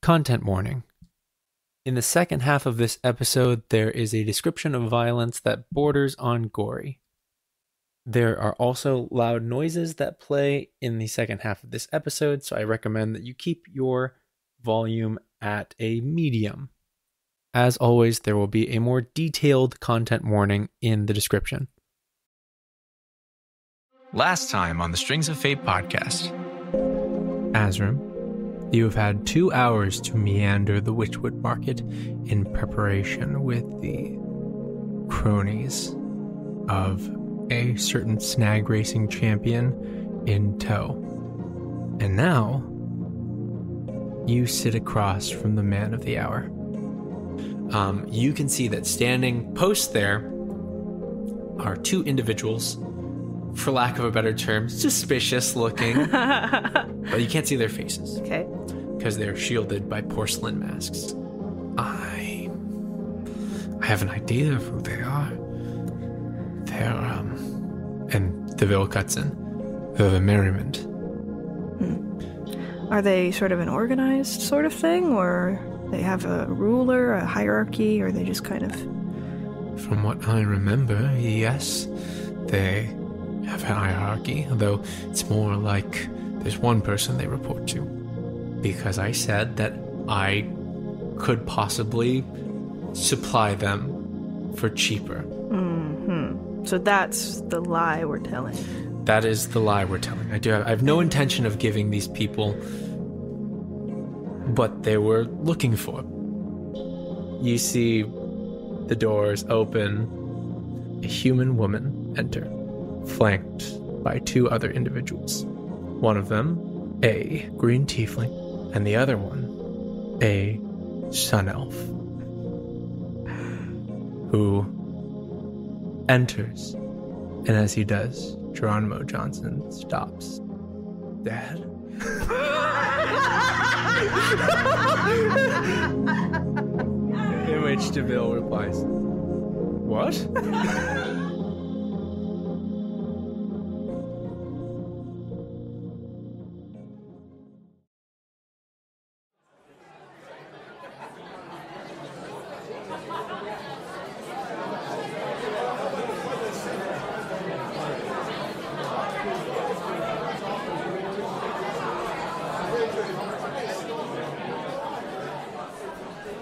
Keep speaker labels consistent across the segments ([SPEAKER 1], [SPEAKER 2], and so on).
[SPEAKER 1] Content warning. In the second half of this episode, there is a description of violence that borders on gory. There are also loud noises that play in the second half of this episode, so I recommend that you keep your volume at a medium. As always, there will be a more detailed content warning in the description.
[SPEAKER 2] Last time on the Strings of Fate podcast.
[SPEAKER 1] Azrim, you have had 2 hours to meander the Witchwood Market in preparation with the cronies of a certain snag racing champion in tow. And now, you sit across from the man of the hour. You can see that standing post there are 2 individuals, for lack of a better term, suspicious looking, but you can't see their faces.
[SPEAKER 3] Okay.
[SPEAKER 1] Because they're shielded by porcelain masks. I have an idea of who they are. They're, and Deville cuts in. They're the Merriment.
[SPEAKER 3] Are they sort of an organized sort of thing, or they have a ruler, a hierarchy, or are they just kind of...
[SPEAKER 1] From what I remember, yes, they have a hierarchy, although it's more like there's one person they report to. Because I said that I could possibly supply them for cheaper.
[SPEAKER 3] So that's the lie we're telling.
[SPEAKER 1] That is the lie we're telling. I have no intention of giving these people what they were looking for. You see the doors open, a human woman enter, flanked by 2 other individuals. One of them, a green tiefling, and the other one, a sun elf, who enters, and as he does, Geronimo Johnson stops. Dad? In which Deville replies, what?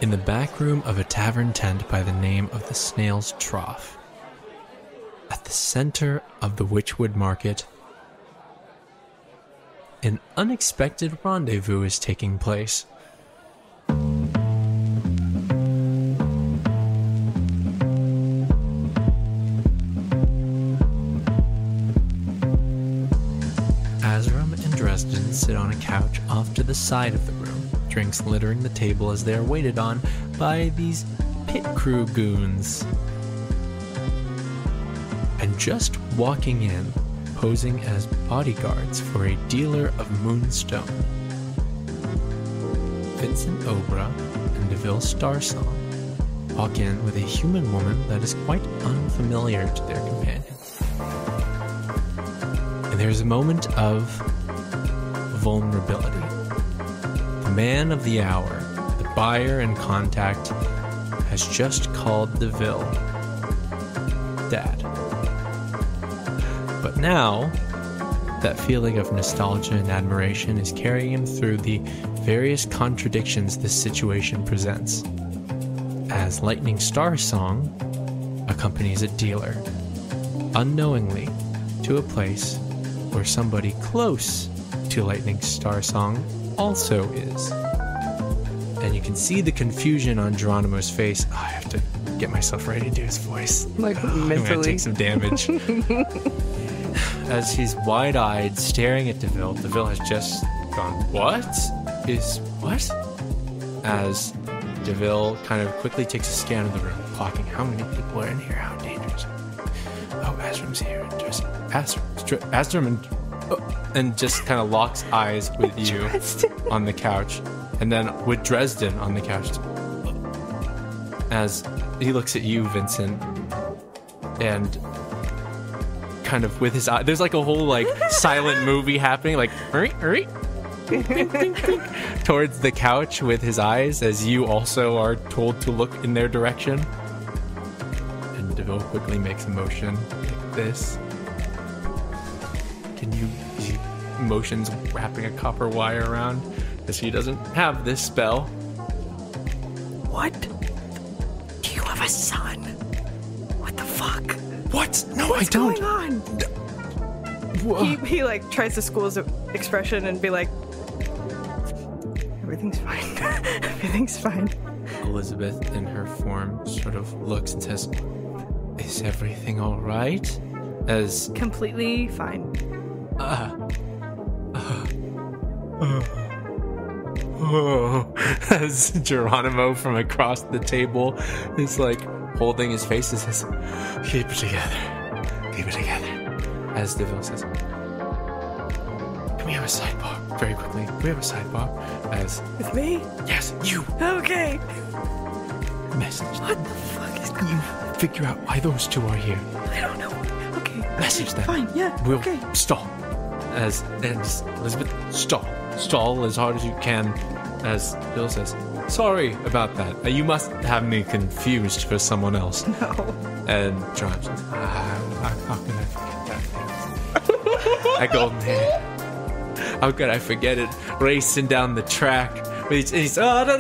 [SPEAKER 1] In the back room of a tavern tent by the name of the Snail's Trough, at the center of the Witchwood Market, an unexpected rendezvous is taking place. Azrim and Dresden sit on a couch off to the side of the room, drinks littering the table as they are waited on by these pit crew goons. And just walking in, posing as bodyguards for a dealer of moonstone, Vincent Obra and Deville Starsong walk in with a human woman that is quite unfamiliar to their companions. And there's a moment of vulnerability. The man of the hour, the buyer in contact, has just called Deville Dad. But now, that feeling of nostalgia and admiration is carrying him through the various contradictions this situation presents, as Lightning Starsong accompanies a dealer, unknowingly, to a place where somebody close to Lightning Starsong also is. And you can see the confusion on Geronimo's face. Oh, I have to get myself ready to do his voice.
[SPEAKER 3] Like,
[SPEAKER 1] mentally. I'm going to take some damage. As he's wide-eyed, staring at Deville, Deville has just gone, what? As Deville kind of quickly takes a scan of the room, clocking how many people are in here, how dangerous. Oh, Azrim's here. Azrim and just kind of locks eyes with you on the couch, and then with Dresden on the couch. As he looks at you, Vincent, and kind of with his eye, there's like a whole like silent movie happening, like towards the couch with his eyes as you also are told to look in their direction. And Deville quickly makes a motion like this. He motions wrapping a copper wire around as he doesn't have this spell.
[SPEAKER 3] What? Do you have a son? What the fuck?
[SPEAKER 1] What? No,
[SPEAKER 3] What's
[SPEAKER 1] I don't.
[SPEAKER 3] going on? He like tries to school his expression and be like, everything's fine. Everything's fine.
[SPEAKER 1] Elizabeth, in her form, sort of looks and says, "Is everything all right?" As
[SPEAKER 3] completely fine.
[SPEAKER 1] As Geronimo from across the table is like holding his face and says, "Keep it together. Keep it together." As Deville says, "Can we have a sidebar very quickly? Can we have a sidebar?" As
[SPEAKER 3] With me?
[SPEAKER 1] yes, you
[SPEAKER 3] Okay.
[SPEAKER 1] message.
[SPEAKER 3] What the fuck is going on?
[SPEAKER 1] You figure out why those two are here.
[SPEAKER 3] I don't know. Okay.
[SPEAKER 1] Message them.
[SPEAKER 3] Fine, yeah.
[SPEAKER 1] We'll
[SPEAKER 3] okay.
[SPEAKER 1] stall. As Elizabeth, stall as hard as you can. As Bill says, "Sorry about that. You must have me confused for someone else."
[SPEAKER 3] No.
[SPEAKER 1] And John says, "How can I forget that face? That golden hair. How could I forget it? Racing down the track." He's oh no.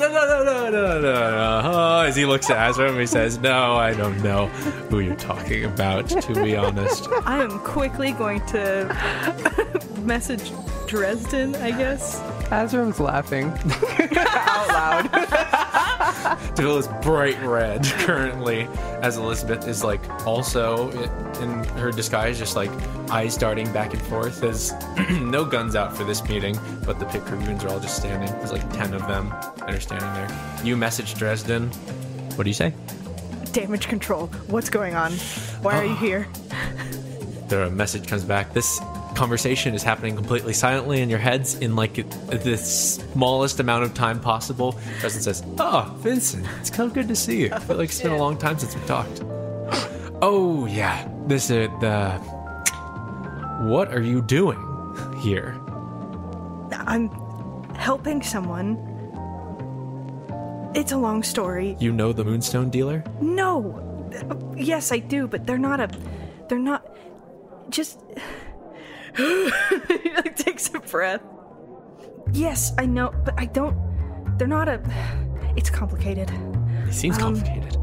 [SPEAKER 1] As he looks at Azra, he says, "No, I don't know who you're talking about, to be honest."
[SPEAKER 3] I am quickly going to message Dresden, I guess.
[SPEAKER 4] Azram's laughing out loud.
[SPEAKER 1] Deville is bright red currently, as Elizabeth is like also in her disguise, just like eyes darting back and forth. As no guns out for this meeting, but the pit dragoons are all just standing. There's like 10 of them that are standing there. You message Dresden. What do you say?
[SPEAKER 3] Damage control. What's going on? Why are you here?
[SPEAKER 1] The message comes back. This conversation is happening completely silently in your heads in like the smallest amount of time possible. Dresden says, "Oh, Vincent, it's kind of good to see you. I feel like it's been a long time since we talked." "Oh, yeah. This is the... What are you doing here?"
[SPEAKER 3] I'm helping someone. It's a long story.
[SPEAKER 1] You know the Moonstone dealer?
[SPEAKER 3] No. Yes, I do, but they're not... Just... He like takes a breath. Yes, I know, but I don't... They're not a... It's complicated.
[SPEAKER 1] It seems complicated.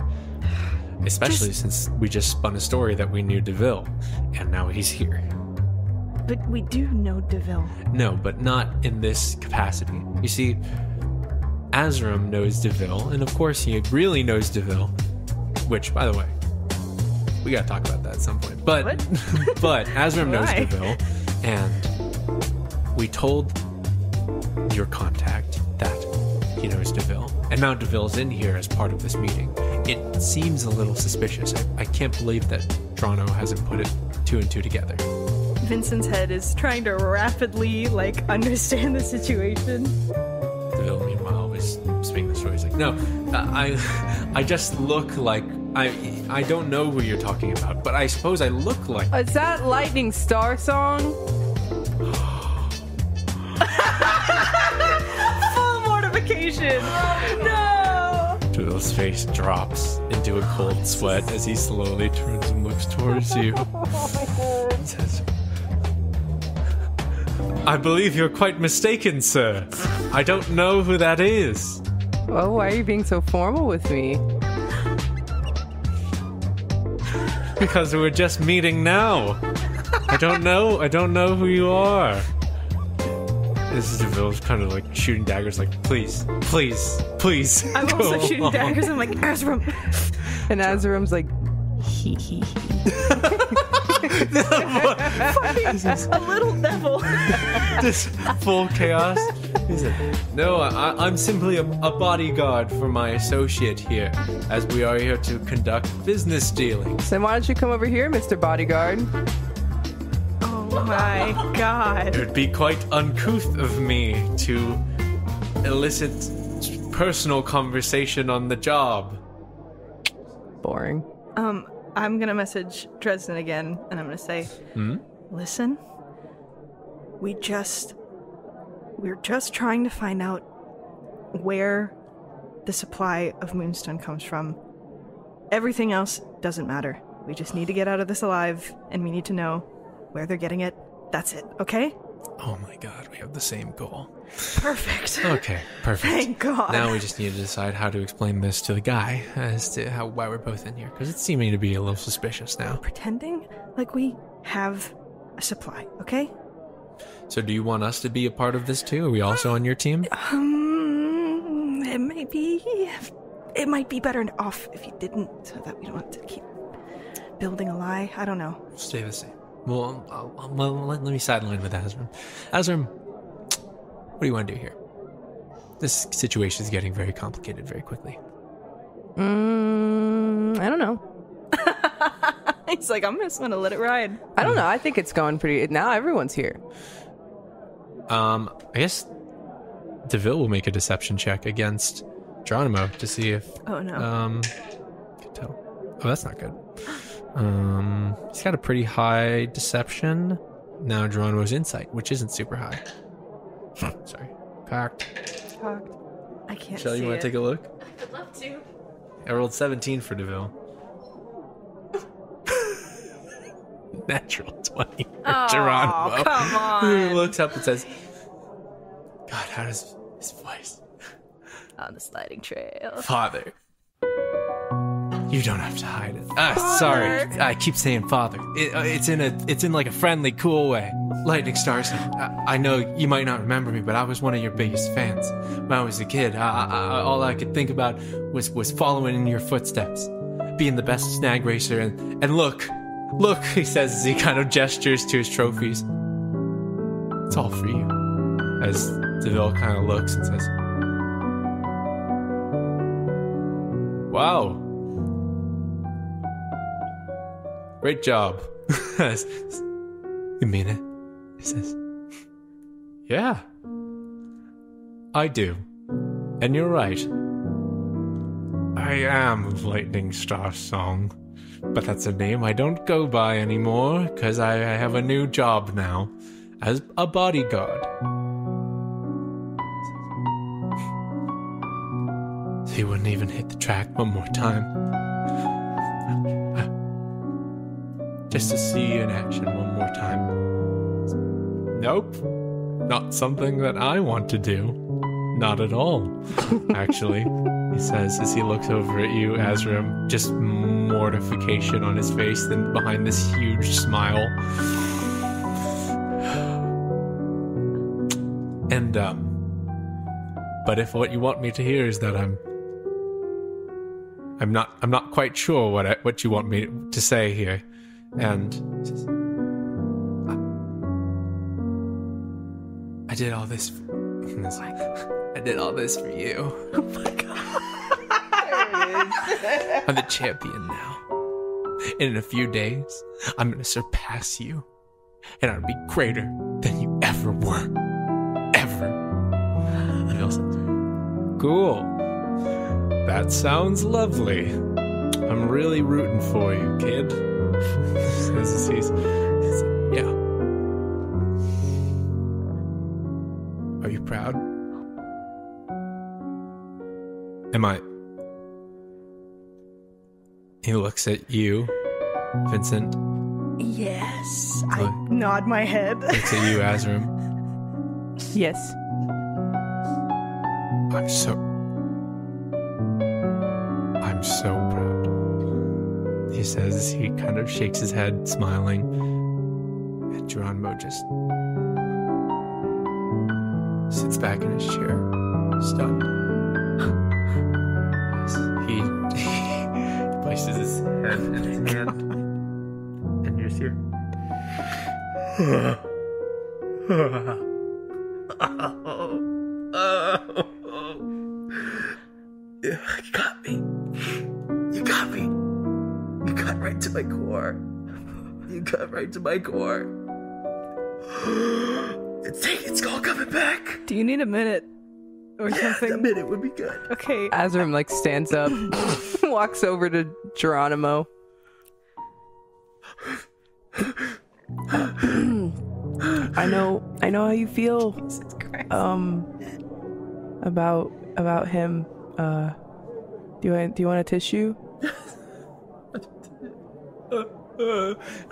[SPEAKER 1] Especially since we just spun a story that we knew Deville, and now he's here.
[SPEAKER 3] But we do know Deville.
[SPEAKER 1] No, but not in this capacity. You see, Azram knows Deville, and of course he really knows Deville, which, by the way, we gotta talk about that at some point. But, but Azram knows Deville, and we told your contact that he knows Deville, and now Deville's in here as part of this meeting. It seems a little suspicious. I can't believe that Toronto hasn't put it 2 and 2 together.
[SPEAKER 3] Vincent's head is trying to rapidly, like, understand the situation.
[SPEAKER 1] Deville, meanwhile, is speaking the story. He's like, "No, I just look like... I don't know who you're talking about, but I suppose I look like..."
[SPEAKER 4] Is that Lightning Star song?
[SPEAKER 3] Full mortification. No.
[SPEAKER 1] Deville's face drops into a cold sweat as he slowly turns and looks towards you. And says, "I believe you're quite mistaken, sir. I don't know who that is."
[SPEAKER 4] Oh, why are you being so formal with me?
[SPEAKER 1] Because we're just meeting now. I don't know who you are. This is Deville's kind of like shooting daggers, like, please.
[SPEAKER 3] I'm
[SPEAKER 1] go
[SPEAKER 3] also shooting
[SPEAKER 1] on."
[SPEAKER 3] daggers. I'm like, Azram.
[SPEAKER 4] And Azram's like, hee.
[SPEAKER 3] A little devil.
[SPEAKER 1] This full chaos. He said, "No, I'm simply a bodyguard for my associate here, as we are here to conduct business dealings."
[SPEAKER 4] Then why don't you come over here, Mr. Bodyguard?
[SPEAKER 3] Oh my god.
[SPEAKER 1] It would be quite uncouth of me to elicit personal conversation on the job.
[SPEAKER 4] Boring.
[SPEAKER 3] I'm gonna message Dresden again, and I'm gonna say, Listen, we we're just trying to find out where the supply of moonstone comes from. Everything else doesn't matter. We just need to get out of this alive, and we need to know where they're getting it. That's it, okay?
[SPEAKER 1] Oh my god, we have the same goal.
[SPEAKER 3] Perfect.
[SPEAKER 1] Okay, perfect.
[SPEAKER 3] Thank God.
[SPEAKER 1] Now we just need to decide how to explain this to the guy as to why we're both in here, because it's seeming to be a little suspicious now.
[SPEAKER 3] Pretending like we have a supply, okay?
[SPEAKER 1] So do you want us to be a part of this too? Are we also on your team?
[SPEAKER 3] It might be better off if you didn't, so that we don't have to keep building a lie. I don't know.
[SPEAKER 1] Stay the same. Well, let me sideline with Azrim. Azrim, what do you want to do here? This situation is getting very complicated very quickly.
[SPEAKER 4] I don't know.
[SPEAKER 3] He's like, I'm just gonna let it ride.
[SPEAKER 4] I don't know. I think it's going pretty... Now everyone's here.
[SPEAKER 1] I guess DeVille will make a deception check against Geronimo to see if...
[SPEAKER 3] Oh, no.
[SPEAKER 1] Can tell. Oh, that's not good. He's got a pretty high deception. Now Geronimo's insight, which isn't super high. Sorry. Cocked.
[SPEAKER 3] I can't
[SPEAKER 1] Michelle,
[SPEAKER 3] see
[SPEAKER 1] you want to take a look?
[SPEAKER 5] I'd love to.
[SPEAKER 1] I rolled 17 for DeVille. Natural 20 for Geronimo.
[SPEAKER 3] Come on.
[SPEAKER 1] He looks up and says, God, how does his voice...
[SPEAKER 3] On the sliding trail.
[SPEAKER 1] Father. You don't have to hide it. Sorry. I keep saying father. It's in like a friendly, cool way. Lightning Stars, I know you might not remember me, but I was one of your biggest fans. When I was a kid, all I could think about was following in your footsteps. Being the best snag racer, and look, he says as he kind of gestures to his trophies. It's all for you. As DeVille kind of looks and says, wow. Great job. You mean it? He says, yeah. I do. And you're right. I am Lightning Star Song. But that's a name I don't go by anymore, because I have a new job now. As a bodyguard. He wouldn't even hit the track one more time. Just to see you in action one more time. Nope. Not something that I want to do. Not at all. Actually, he says as he looks over at you, Azrim, just mortification on his face, then behind this huge smile. And, but if what you want me to hear is that I'm not quite sure what you want me to say here. And I did all this. I did all this for you.
[SPEAKER 3] Oh my God.
[SPEAKER 1] I'm the champion now. And in a few days, I'm going to surpass you. And I'll be greater than you ever were. Ever. And he'll say, cool. That sounds lovely. I'm really rooting for you, kid. He's yeah. Are you proud? Am I? He looks at you, Vincent.
[SPEAKER 3] Yes. I nod my head.
[SPEAKER 1] Looks at you, Azrim.
[SPEAKER 4] Yes.
[SPEAKER 1] I'm so proud. He says as he kind of shakes his head, smiling. And Geronimo just sits back in his chair, stunned. As he places his head in his hand. And you just hear. You got me. You got me. You got right to my core. You got right to my core. It's all coming back.
[SPEAKER 3] Do you need a minute or something?
[SPEAKER 1] A minute would be good.
[SPEAKER 3] Okay.
[SPEAKER 4] Azrim stands up, walks over to Geronimo. I know how you feel.
[SPEAKER 3] Christ.
[SPEAKER 4] About him. Do you want a tissue?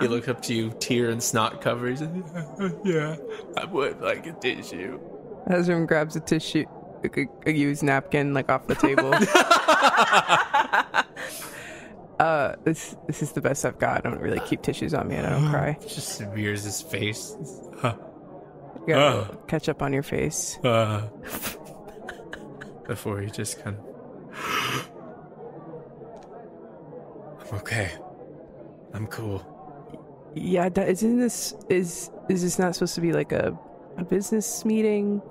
[SPEAKER 1] He looks up to you, tear and snot covered. Yeah, I would like a tissue.
[SPEAKER 4] Azrim grabs a tissue, a used napkin, like off the table. This is the best I've got. I don't really keep tissues on me and I don't cry.
[SPEAKER 1] Just smears his face.
[SPEAKER 4] You got a little ketchup on your face.
[SPEAKER 1] Before he just kind of... I'm okay. I'm cool.
[SPEAKER 4] Yeah, isn't this is this not supposed to be like a business meeting?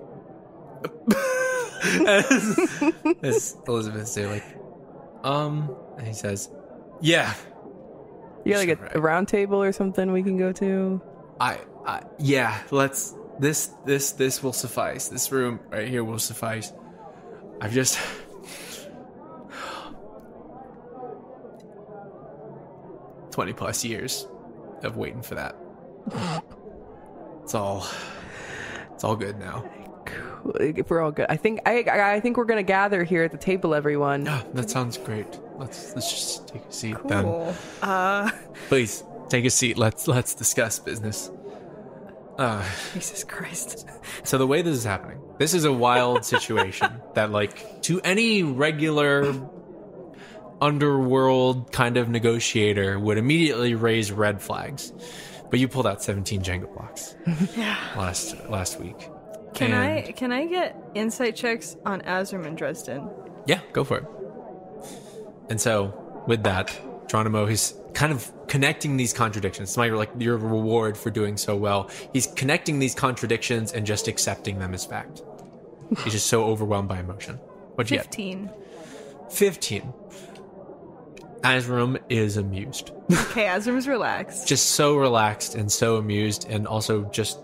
[SPEAKER 1] as Elizabeth say, like, and he says, "Yeah,
[SPEAKER 4] You got like a round table or something we can go to?
[SPEAKER 1] Yeah. Let's. This will suffice. This room right here will suffice. I've just." 20+ years of waiting for that. It's all good now.
[SPEAKER 4] Cool. If we're all good, I think we're gonna gather here at the table, everyone.
[SPEAKER 1] Yeah, that sounds great. Let's just take a seat
[SPEAKER 3] Cool.
[SPEAKER 1] then. Please take a seat. Let's discuss business.
[SPEAKER 3] Jesus Christ.
[SPEAKER 1] So the way this is happening, this is a wild situation that, like, to any regular underworld kind of negotiator would immediately raise red flags. But you pulled out 17 Jenga blocks.
[SPEAKER 3] Yeah.
[SPEAKER 1] last week.
[SPEAKER 3] Can I get insight checks on Azrim and Dresden?
[SPEAKER 1] Yeah, go for it. And so with that, Geronimo, he's kind of connecting these contradictions. It's like your reward for doing so well. He's connecting these contradictions and just accepting them as fact. He's just so overwhelmed by emotion. What'd you
[SPEAKER 3] 15.
[SPEAKER 1] get? 15. Azrim is amused.
[SPEAKER 3] Okay, Azrim's relaxed.
[SPEAKER 1] Just so relaxed and so amused, and also just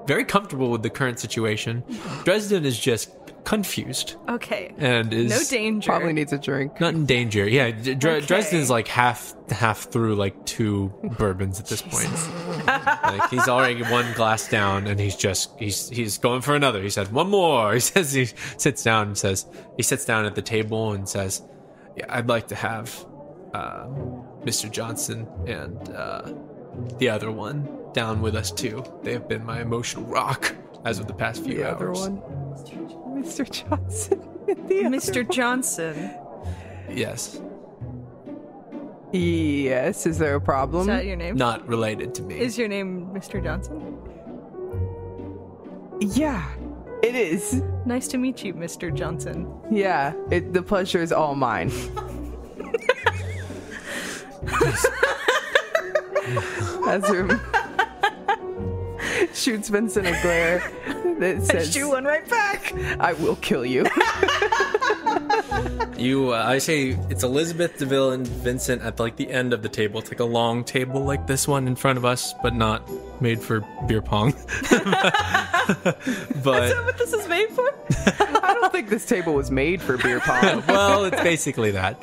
[SPEAKER 1] very comfortable with the current situation. Dresden is just confused.
[SPEAKER 3] Okay.
[SPEAKER 1] And is
[SPEAKER 3] no danger.
[SPEAKER 4] Probably needs a drink.
[SPEAKER 1] not in danger. Yeah,
[SPEAKER 3] Okay.
[SPEAKER 1] Dresden's like half through like 2 bourbons at this point. Like, he's already 1 glass down, and he's going for another. He said, "One more." He says he sits down at the table and says, "Yeah, I'd like to have Mr. Johnson and the other one down with us too. They have been my emotional rock as of the past few
[SPEAKER 4] The
[SPEAKER 1] hours."
[SPEAKER 4] other one, Mr. Johnson.
[SPEAKER 3] Mr. Johnson.
[SPEAKER 1] Yes.
[SPEAKER 4] Yes. Is there a problem?
[SPEAKER 3] Is that your name?
[SPEAKER 1] Not related to me.
[SPEAKER 3] Is your name Mr. Johnson?
[SPEAKER 4] Yeah, it is.
[SPEAKER 3] Nice to meet you, Mr. Johnson.
[SPEAKER 4] Yeah, the pleasure is all mine. Azrim shoots Vincent a glare that says,
[SPEAKER 3] Shoot one right back.
[SPEAKER 4] "I will kill you."
[SPEAKER 1] I say it's Elizabeth, DeVille, and Vincent at like the end of the table. It's like a long table like this one in front of us, but not made for beer pong.
[SPEAKER 3] Is that what this is made for?
[SPEAKER 4] I don't think this table was made for beer pong.
[SPEAKER 1] Well, it's basically that.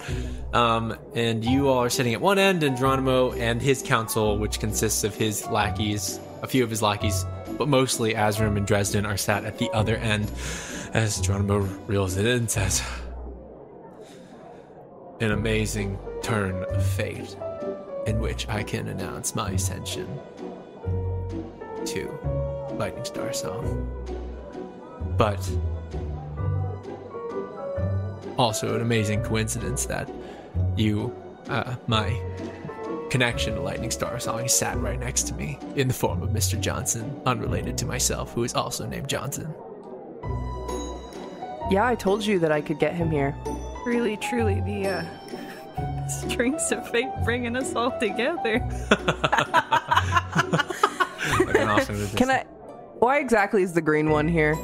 [SPEAKER 1] And you all are sitting at one end, and Geronimo and his council, which consists of his lackeys, a few of his lackeys, but mostly Azrim and Dresden, are sat at the other end as Geronimo reels it in and says, "An amazing turn of fate in which I can announce my ascension to Lightning Star Song. But also an amazing coincidence that you, my connection to Lightning Star Song, sat right next to me in the form of Mr. Johnson, unrelated to myself, who is also named Johnson."
[SPEAKER 4] Yeah, I told you that I could get him here.
[SPEAKER 3] Really, truly, the strings of fate bringing us all together.
[SPEAKER 4] Can I? Why exactly is the green one here?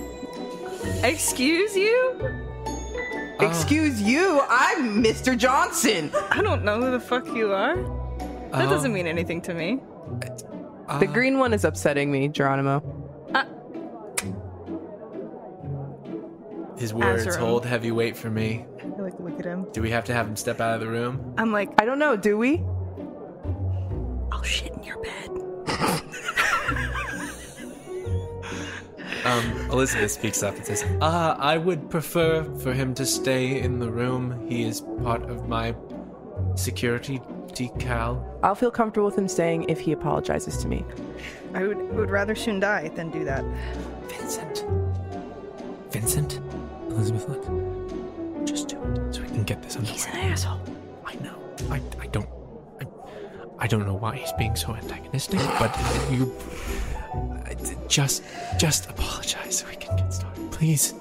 [SPEAKER 3] Excuse you?
[SPEAKER 4] Excuse you, I'm Mr. Johnson.
[SPEAKER 3] I don't know who the fuck you are. That doesn't mean anything to me.
[SPEAKER 4] The green one is upsetting me, Geronimo.
[SPEAKER 1] His words
[SPEAKER 3] Azrim.
[SPEAKER 1] hold heavy weight for me.
[SPEAKER 3] I like look at him.
[SPEAKER 1] Do we have to have him step out of the room?
[SPEAKER 3] I'm like,
[SPEAKER 4] I don't know, do we?
[SPEAKER 3] I'll shit in your bed.
[SPEAKER 1] Elizabeth speaks up and says, I would prefer for him to stay in the room. He is part of my security decal.
[SPEAKER 4] I'll feel comfortable with him staying if he apologizes to me.
[SPEAKER 3] I would rather soon die than do that.
[SPEAKER 1] Vincent? Elizabeth, look. Just do it so we can get this under.
[SPEAKER 3] He's an asshole.
[SPEAKER 1] I know. I don't know why he's being so antagonistic, but you just apologize so we can get started, please.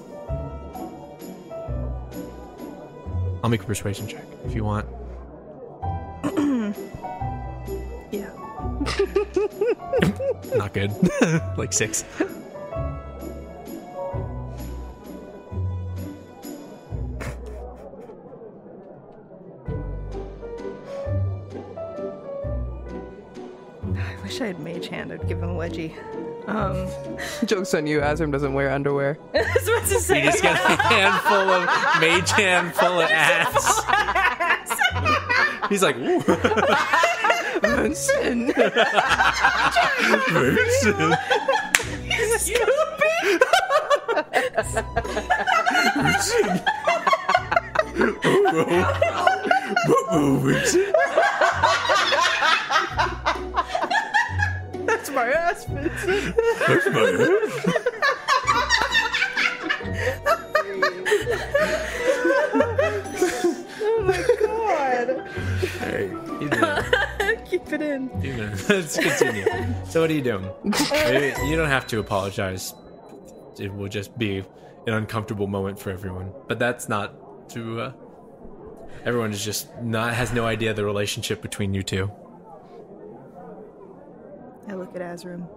[SPEAKER 1] I'll make a persuasion check if you want.
[SPEAKER 3] Yeah.
[SPEAKER 1] Not good. Like 6.
[SPEAKER 3] I wish I had mage hand. I'd give him a wedgie.
[SPEAKER 4] Joke's on you, Azrim doesn't wear underwear.
[SPEAKER 3] I was about to say.
[SPEAKER 1] You just get a handful of mage hand full of ass. He's like, ooh.
[SPEAKER 4] Vincent.
[SPEAKER 1] Vincent.
[SPEAKER 3] He's a Cupid.
[SPEAKER 1] Vincent. Vincent.
[SPEAKER 3] That's my ass, Vincent.
[SPEAKER 1] That's my ass.
[SPEAKER 3] Oh my god.
[SPEAKER 1] Hey, you do it.
[SPEAKER 3] Keep it in.
[SPEAKER 1] Let's continue. So what are you doing? You don't have to apologize. It will just be an uncomfortable moment for everyone. But that's not to... everyone is just has no idea the relationship between you two.
[SPEAKER 3] I look at Azrim.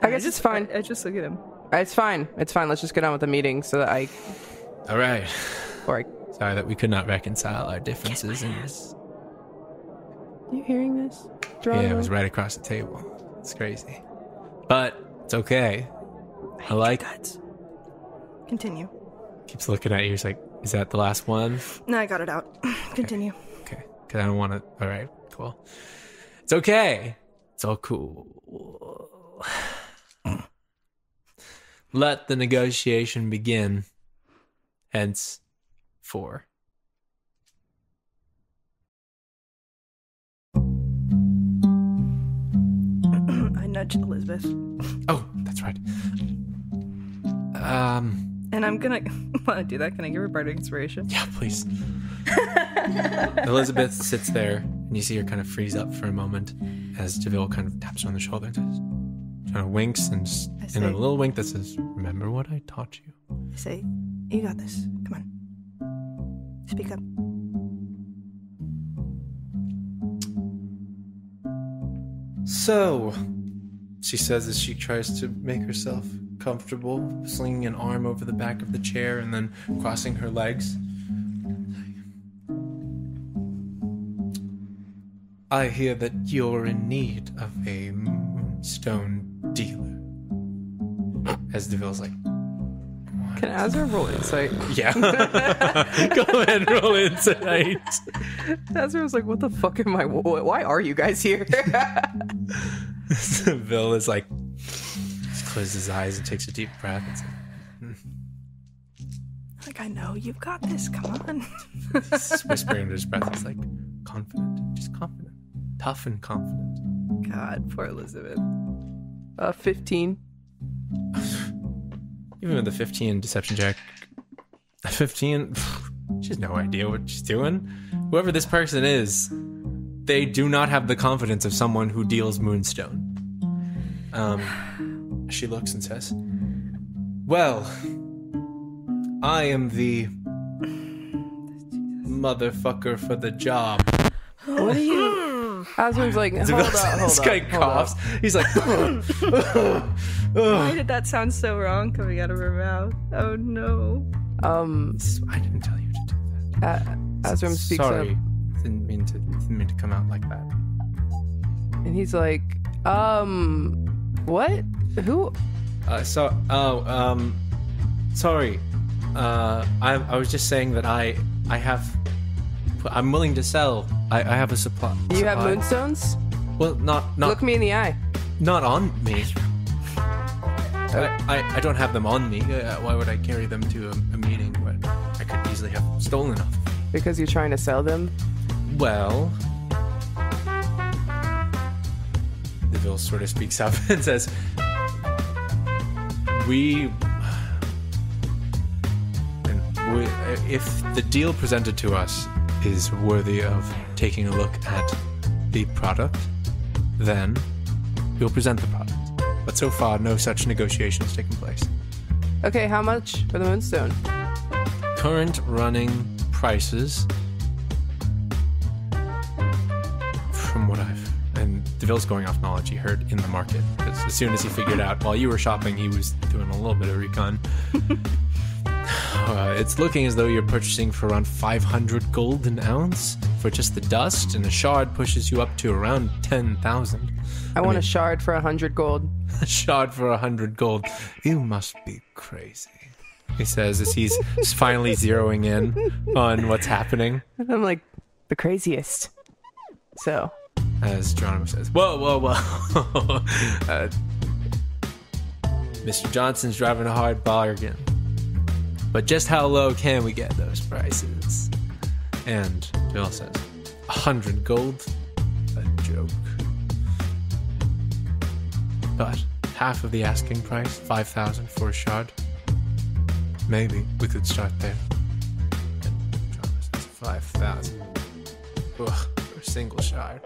[SPEAKER 4] I guess it's fine.
[SPEAKER 3] I just look at him.
[SPEAKER 4] It's fine. It's fine. Let's just get on with the meeting so that
[SPEAKER 1] All right.
[SPEAKER 4] Or
[SPEAKER 1] Sorry that we could not reconcile our differences in this.
[SPEAKER 4] Are you hearing this?
[SPEAKER 1] Yeah, it was right across the table. It's crazy. But it's okay. I like
[SPEAKER 3] it. Continue.
[SPEAKER 1] Keeps looking at you. He's like, is that the last one?
[SPEAKER 3] No, I got it out. Continue.
[SPEAKER 1] Okay. Because I don't want to... All right. Cool. It's okay. It's all cool. Let the negotiation begin. Hence, 4.
[SPEAKER 3] I nudge Elizabeth.
[SPEAKER 1] Oh, that's right.
[SPEAKER 3] And I'm gonna want to do that. Can I give her bardic inspiration?
[SPEAKER 1] Yeah, please. Elizabeth sits there, and you see her kind of freeze up for a moment as Deville kind of taps her on the shoulder and says, kind of winks, and a little wink that says, remember what I taught you.
[SPEAKER 3] I say, you got this. Come on. Speak up.
[SPEAKER 1] So, she says as she tries to make herself comfortable, slinging an arm over the back of the chair and then crossing her legs. I hear that you're in need of a moonstone dealer. As Deville's like, what?
[SPEAKER 4] Can Azra roll insight?
[SPEAKER 1] Yeah. Go ahead and roll insight.
[SPEAKER 4] Azra was like, what the fuck am I? Why are you guys here?
[SPEAKER 1] Deville is like, just closes his eyes and takes a deep breath. It's
[SPEAKER 3] like, I know you've got this. Come on.
[SPEAKER 1] He's whispering under his breath. He's like, confident. Just confident. Tough and confident.
[SPEAKER 3] God, poor Elizabeth.
[SPEAKER 4] 15.
[SPEAKER 1] Even with the 15 deception check, 15, she has no idea what she's doing. Whoever this person is, they do not have the confidence of someone who deals moonstone. She looks and says, well, I am the motherfucker for the job.
[SPEAKER 4] What are you... Azra's like, hold up.
[SPEAKER 1] This guy coughs. He's like,
[SPEAKER 3] why did that sound so wrong coming out of her mouth? Oh no.
[SPEAKER 1] I didn't tell you to do that.
[SPEAKER 4] Azram speaks
[SPEAKER 1] Sorry.
[SPEAKER 4] up.
[SPEAKER 1] Didn't mean to come out like that.
[SPEAKER 4] And he's like, what? Who?
[SPEAKER 1] Sorry. I was just saying that I have I'm willing to sell. I have a supply.
[SPEAKER 4] You have moonstones?
[SPEAKER 1] Well, not.
[SPEAKER 4] Look me in the eye.
[SPEAKER 1] Not on me. I don't have them on me. Why would I carry them to a meeting where I could easily have stolen off?
[SPEAKER 4] Because you're trying to sell them?
[SPEAKER 1] Well, Deville sort of speaks up and says, if the deal presented to us is worthy of taking a look at the product, then we'll present the product. But so far, no such negotiations taken place.
[SPEAKER 4] Okay, how much for the moonstone?
[SPEAKER 1] Current running prices, from what and Deville's going off knowledge he heard in the market, because as soon as he figured out while you were shopping, he was doing a little bit of recon. It's looking as though you're purchasing for around 500 gold an ounce for just the dust, and a shard pushes you up to around 10,000.
[SPEAKER 4] I want a shard for 100 gold.
[SPEAKER 1] A shard for 100 gold. You must be crazy, he says as he's finally zeroing in on what's happening.
[SPEAKER 4] I'm like, the craziest. So,
[SPEAKER 1] as Geronimo says, whoa. Mr. Johnson's driving a hard bargain. But just how low can we get those prices? And Bill says, 100 gold? A joke. But half of the asking price, 5,000 for a shard. Maybe we could start there. And John says, 5,000. Ugh, for a single shard.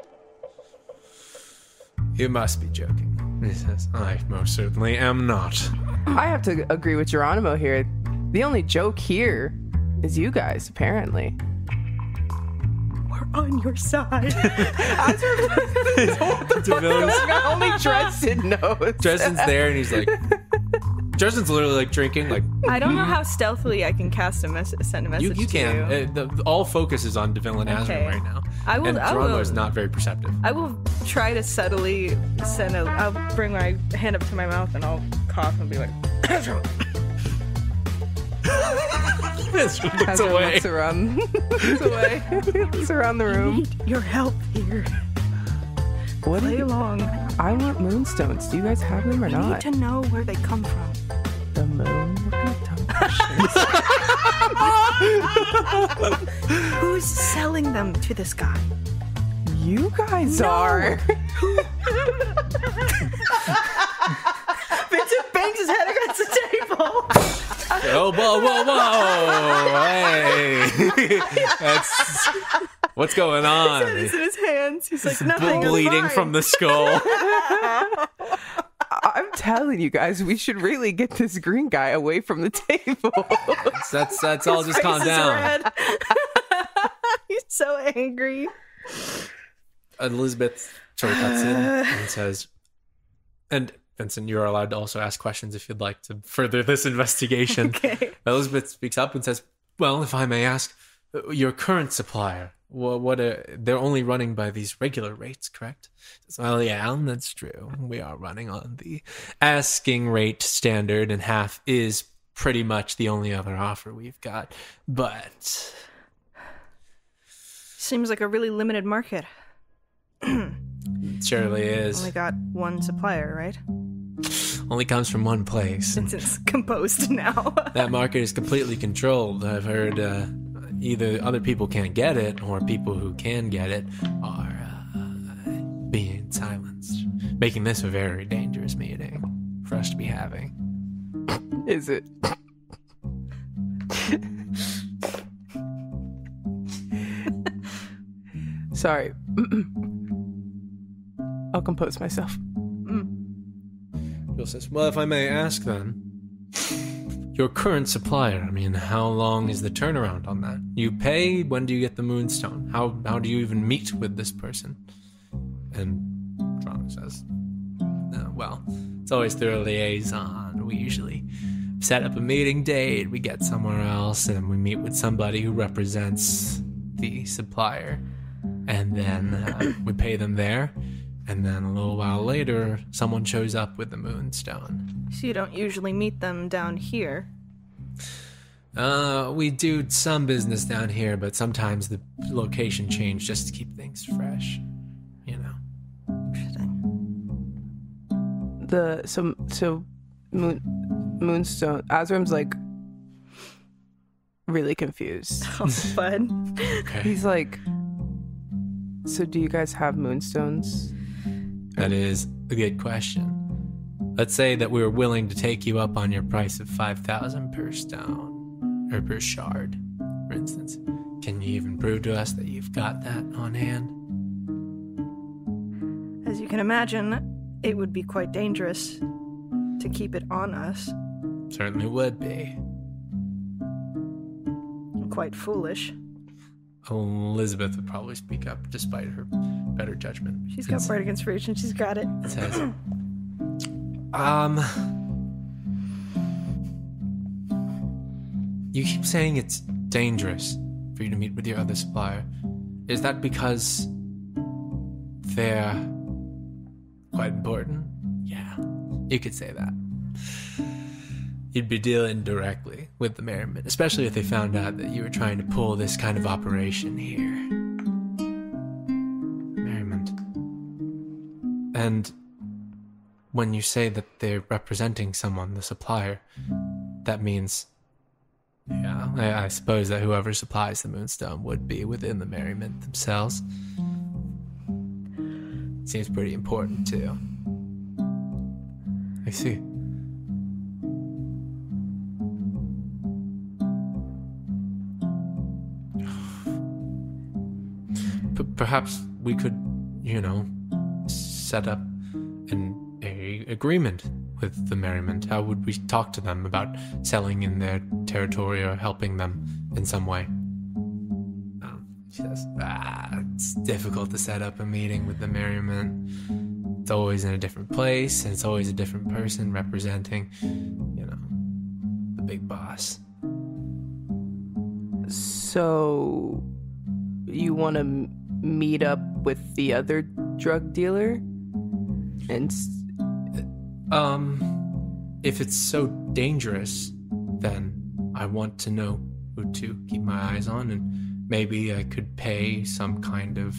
[SPEAKER 1] You must be joking. He says, I most certainly am not.
[SPEAKER 4] I have to agree with Geronimo here. The only joke here is you guys, apparently.
[SPEAKER 3] We're on your side.
[SPEAKER 4] Only Dresden knows.
[SPEAKER 1] Dresden's there and he's like, Dresden's literally like drinking. Like,
[SPEAKER 3] I don't know how stealthily I can send a message
[SPEAKER 1] you can.
[SPEAKER 3] to you.
[SPEAKER 1] All focus is on Devon and Asrin right now. And Geronimo is not very perceptive.
[SPEAKER 3] I will try to subtly I'll bring my hand up to my mouth and I'll cough and be like,
[SPEAKER 1] It's away.
[SPEAKER 4] Looks around the room.
[SPEAKER 3] Need your help here.
[SPEAKER 4] What
[SPEAKER 3] Play along.
[SPEAKER 4] I want moonstones. Do you guys have them or not?
[SPEAKER 3] I need to know where they come from.
[SPEAKER 4] The moon.
[SPEAKER 3] Who's selling them to this guy?
[SPEAKER 4] You guys are.
[SPEAKER 3] Vincent bangs his head against the table.
[SPEAKER 1] Oh, whoa. Hey. That's... What's going on?
[SPEAKER 3] It's in his hands. He's like, nothing.
[SPEAKER 1] Bleeding from the skull.
[SPEAKER 4] I'm telling you guys, we should really get this green guy away from the table.
[SPEAKER 1] That's all. Just calm down.
[SPEAKER 3] He's so angry.
[SPEAKER 1] Elizabeth sort of cuts in and says, and Vincent, you're allowed to also ask questions if you'd like to further this investigation. Okay. Elizabeth speaks up and says, well, if I may ask, your current supplier, they're only running by these regular rates, correct? Well, yeah, that's true. We are running on the asking rate standard, and half is pretty much the only other offer we've got. But
[SPEAKER 3] seems like a really limited market.
[SPEAKER 1] It surely is.
[SPEAKER 3] Only got one supplier, right?
[SPEAKER 1] Only comes from one place.
[SPEAKER 3] Since it's composed now.
[SPEAKER 1] That market is completely controlled. I've heard either other people can't get it, or people who can get it are being silenced, making this a very dangerous meeting for us to be having.
[SPEAKER 4] Is it? Sorry. I'll compose myself.
[SPEAKER 1] Bill says, well, if I may ask then, your current supplier, I mean, how long is the turnaround on that? You pay, when do you get the moonstone? How do you even meet with this person? And Toronto says, well, it's always through a liaison. We usually set up a meeting date, we get somewhere else, and we meet with somebody who represents the supplier. And then we pay them there. And then a little while later, someone shows up with the moonstone.
[SPEAKER 3] So you don't usually meet them down here?
[SPEAKER 1] We do some business down here, but sometimes the location change just to keep things fresh. You know.
[SPEAKER 3] Interesting.
[SPEAKER 4] Moonstone. Azram's like really confused.
[SPEAKER 3] Oh, fun.
[SPEAKER 1] Okay.
[SPEAKER 4] He's like, so do you guys have moonstones?
[SPEAKER 1] That is a good question. Let's say that we were willing to take you up on your price of 5,000 per stone, or per shard, for instance. Can you even prove to us that you've got that on hand?
[SPEAKER 3] As you can imagine, it would be quite dangerous to keep it on us.
[SPEAKER 1] Certainly would be.
[SPEAKER 3] Quite foolish.
[SPEAKER 1] Elizabeth would probably speak up, despite her better judgment.
[SPEAKER 3] She's got bardic inspiration. She's got it.
[SPEAKER 1] It says, you keep saying it's dangerous for you to meet with your other supplier. Is that because they're quite important? Yeah, you could say that. You'd be dealing directly with the Merriment, especially if they found out that you were trying to pull this kind of operation here. Merriment. And when you say that they're representing someone, the supplier, that means, yeah, I suppose that whoever supplies the Moonstone would be within the Merriment themselves. Seems pretty important, too. I see. Perhaps we could, set up an agreement with the Merriment. How would we talk to them about selling in their territory or helping them in some way? She says, it's difficult to set up a meeting with the Merriment. It's always in a different place, and it's always a different person representing, the big boss.
[SPEAKER 4] So, you want to meet up with the other drug dealer? And
[SPEAKER 1] if it's so dangerous, then I want to know who to keep my eyes on, and maybe I could pay some kind of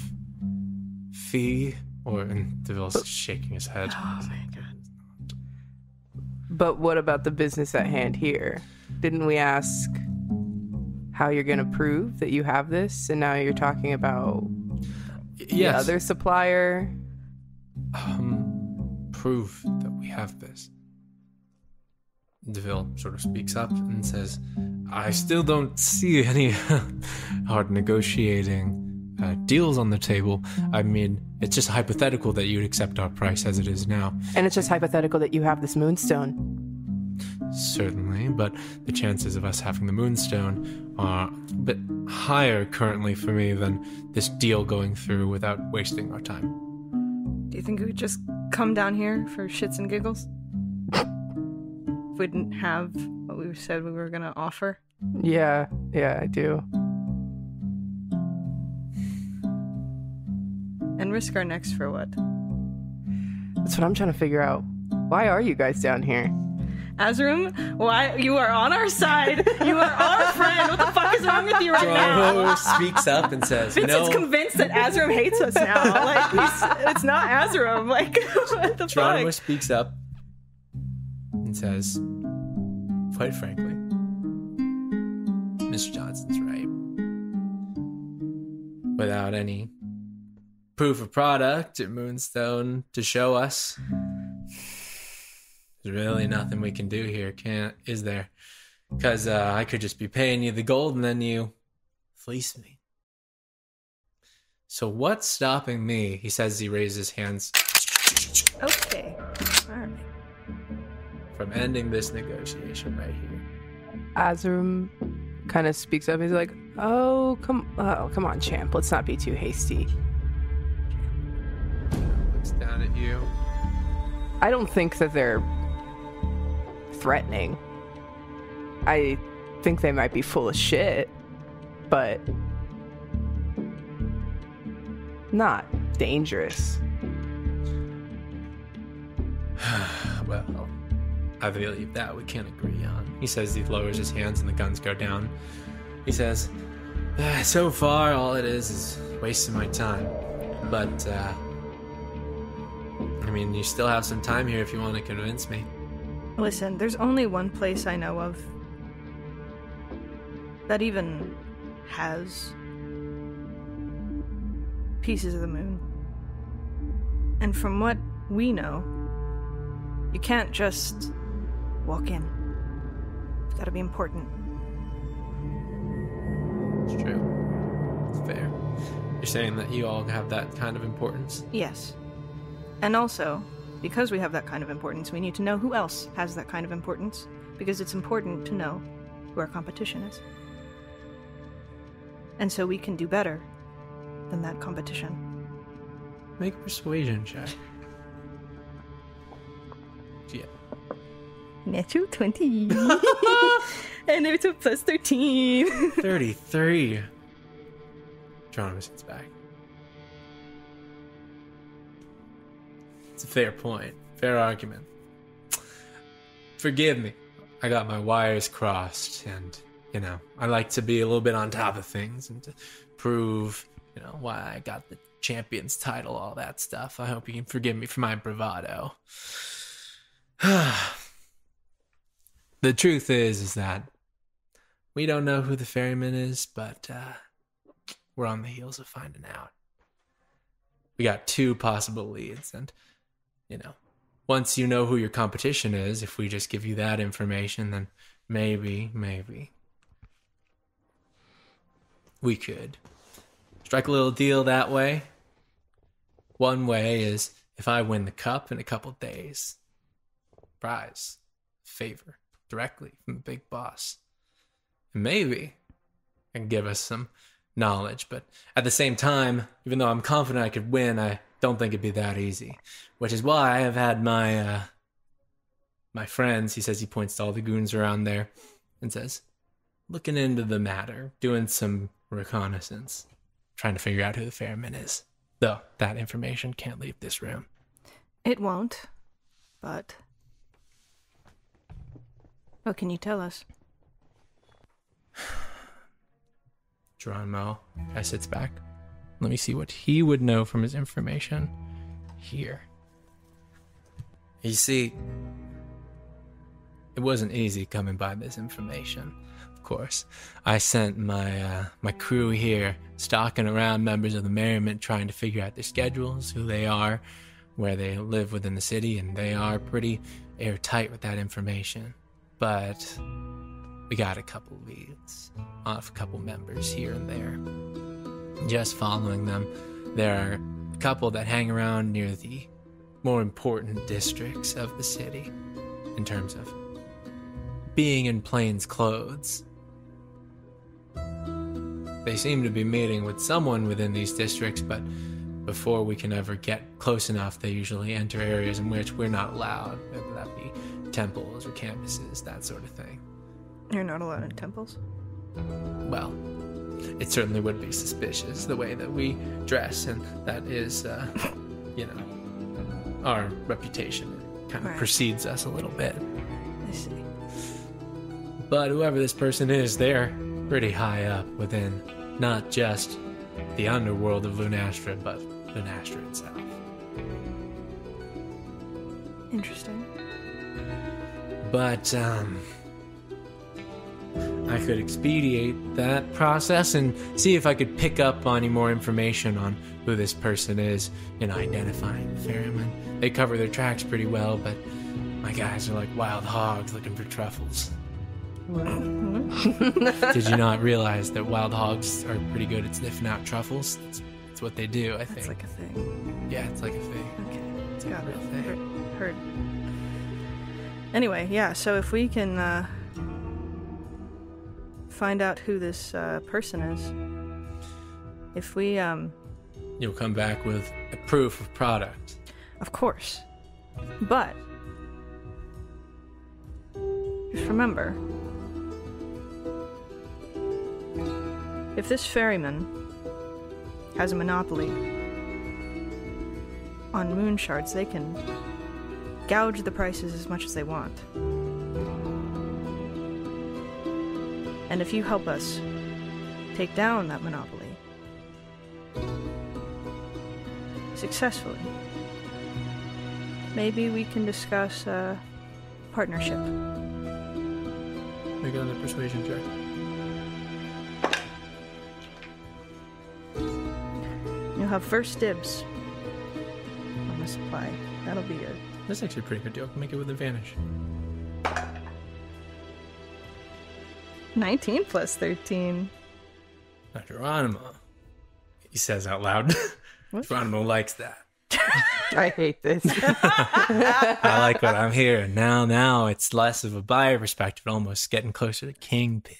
[SPEAKER 1] fee, and Deville's shaking his head.
[SPEAKER 3] Oh my god.
[SPEAKER 4] But what about the business at hand here? Didn't we ask how you're going to prove that you have this, and now you're talking about the other supplier?
[SPEAKER 1] Prove that we have this. Deville sort of speaks up and says, I still don't see any hard negotiating deals on the table. I mean, it's just hypothetical that you'd accept our price as it is now.
[SPEAKER 4] And it's just hypothetical that you have this moonstone.
[SPEAKER 1] Certainly, but the chances of us having the moonstone are a bit higher currently for me than this deal going through without wasting our time.
[SPEAKER 3] Do you think we would just come down here for shits and giggles? If we didn't have what we said we were going to offer?
[SPEAKER 4] Yeah, I do.
[SPEAKER 3] And risk our necks for what?
[SPEAKER 4] That's what I'm trying to figure out. Why are you guys down here?
[SPEAKER 3] Azram, why? You are on our side. You are our friend. What the fuck is wrong with you right now?
[SPEAKER 1] Speaks up and says,
[SPEAKER 3] Vincent's convinced that Azram hates us now. Like, it's not Azram. Like, what the
[SPEAKER 1] Geronimo
[SPEAKER 3] fuck?
[SPEAKER 1] speaks up and says, quite frankly, Mr. Johnson's right. Without any proof of product or moonstone to show us, there's really nothing we can do here, is there? Because I could just be paying you the gold and then you fleece me. So what's stopping me? He says, he raises his hands.
[SPEAKER 3] Okay. All right.
[SPEAKER 1] From ending this negotiation right here.
[SPEAKER 4] Azram kind of speaks up. He's like, oh, come on, champ. Let's not be too hasty.
[SPEAKER 1] Looks down at you.
[SPEAKER 4] I don't think that they're threatening. I think they might be full of shit, but not dangerous.
[SPEAKER 1] Well, I believe that we can agree on. He says he lowers his hands and the guns go down. He says, so far all it is wasting my time. But, I mean, you still have some time here if you want to convince me.
[SPEAKER 3] Listen, there's only one place I know of that even has pieces of the moon. And from what we know, you can't just walk in. It's gotta be important.
[SPEAKER 1] It's true. It's fair. You're saying that you all have that kind of importance?
[SPEAKER 3] Yes. And also, because we have that kind of importance, we need to know who else has that kind of importance, because it's important to know who our competition is. And so we can do better than that competition.
[SPEAKER 1] Make a persuasion check. Yeah.
[SPEAKER 3] Natural 20. And it's a plus 13.
[SPEAKER 1] 33. Geronimo sits back. It's a fair point. Fair argument. Forgive me. I got my wires crossed, and, you know, I like to be a little bit on top of things and to prove, you know, why I got the champion's title, all that stuff. I hope you can forgive me for my bravado. The truth is that we don't know who the ferryman is, but we're on the heels of finding out. We got 2 possible leads, and, you know, once you know who your competition is, if we just give you that information, then maybe we could strike a little deal that way. One way is if I win the cup in a couple days. Prize. Favor. Directly from the big boss. And maybe it can give us some knowledge. But at the same time, even though I'm confident I could win, I don't think it'd be that easy. Which is why I have had my friends, he says, he points to all the goons around there, and says, looking into the matter, doing some reconnaissance, trying to figure out who the ferryman is. Though that information can't leave this room.
[SPEAKER 3] It won't, but what can you tell us?
[SPEAKER 1] Geronimo, guy sits back. Let me see what he would know from his information here. You see, it wasn't easy coming by this information. Of course, I sent my crew here stalking around members of the merriment, trying to figure out their schedules, who they are, where they live within the city, and they are pretty airtight with that information. But we got a couple leads off a couple members here and there. Just following them, there are a couple that hang around near the more important districts of the city in terms of being in plain clothes. They seem to be meeting with someone within these districts, but before we can ever get close enough, they usually enter areas in which we're not allowed, whether that be temples or campuses, that sort of thing.
[SPEAKER 3] You're not allowed in temples?
[SPEAKER 1] Well, it certainly would be suspicious the way that we dress, and that is, you know, our reputation kind of precedes us a little bit.
[SPEAKER 3] I see.
[SPEAKER 1] But whoever this person is, they're pretty high up within not just the underworld of Lunastra, but Lunastra itself.
[SPEAKER 3] Interesting.
[SPEAKER 1] But, I could expedite that process and see if I could pick up on any more information on who this person is in identifying the ferryman. They cover their tracks pretty well, but my guys are like wild hogs looking for truffles. Did you not realize that wild hogs are pretty good at sniffing out truffles? It's what they do, I think.
[SPEAKER 3] It's like a thing.
[SPEAKER 1] Yeah, it's like a thing.
[SPEAKER 3] Okay. It's got it.
[SPEAKER 1] thing.
[SPEAKER 3] Heard. Anyway, yeah, so if we can find out who this person is, if we
[SPEAKER 1] You'll come back with a proof of product.
[SPEAKER 3] Of course. But just remember, if this ferryman has a monopoly on moon shards, they can gouge the prices as much as they want. And if you help us take down that monopoly successfully, maybe we can discuss a partnership.
[SPEAKER 1] Make another persuasion check.
[SPEAKER 3] You'll have first dibs on the supply. That'll be good.
[SPEAKER 1] That's actually a pretty good deal. Make it with advantage.
[SPEAKER 3] 19 plus 13.
[SPEAKER 1] Geronimo. He says out loud. Geronimo likes that.
[SPEAKER 4] I hate this.
[SPEAKER 1] I like what I'm hearing. Now it's less of a buyer perspective, almost getting closer to Kingpin.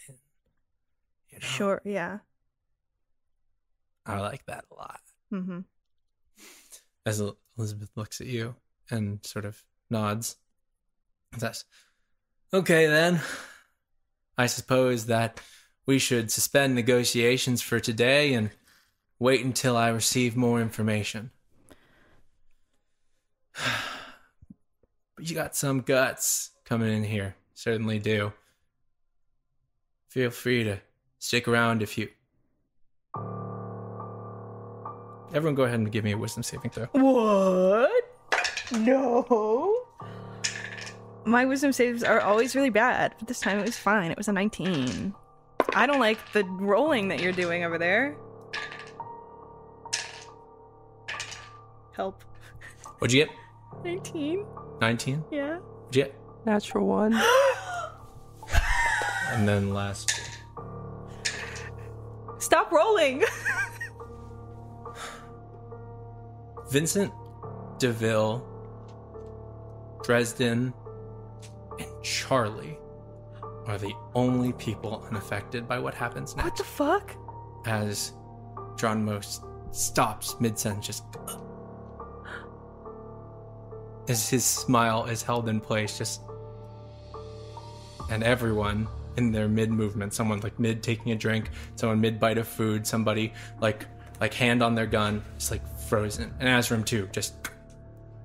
[SPEAKER 1] You know?
[SPEAKER 3] Sure, yeah.
[SPEAKER 1] I like that a lot.
[SPEAKER 3] Mm-hmm.
[SPEAKER 1] As Elizabeth looks at you and sort of nods and says, okay then, I suppose that we should suspend negotiations for today and wait until I receive more information. But you got some guts coming in here. Certainly do. Feel free to stick around if you... Everyone go ahead and give me a wisdom saving throw.
[SPEAKER 3] What? No. My wisdom saves are always really bad, but this time it was fine. It was a 19. I don't like the rolling that you're doing over there. Help.
[SPEAKER 1] What'd you get?
[SPEAKER 3] 19.
[SPEAKER 1] 19?
[SPEAKER 3] Yeah.
[SPEAKER 1] What'd you get?
[SPEAKER 4] Natural one.
[SPEAKER 1] And then last...
[SPEAKER 3] Stop rolling!
[SPEAKER 1] Vincent, DeVille, Dresden, and Charlie are the only people unaffected by what happens next.
[SPEAKER 3] What the fuck?
[SPEAKER 1] As Geronimo stops mid-sentence, just... as his smile is held in place, just... And everyone in their mid-movement, someone like mid-taking a drink, someone mid-bite of food, somebody like hand on their gun, just like frozen. And Azram too, just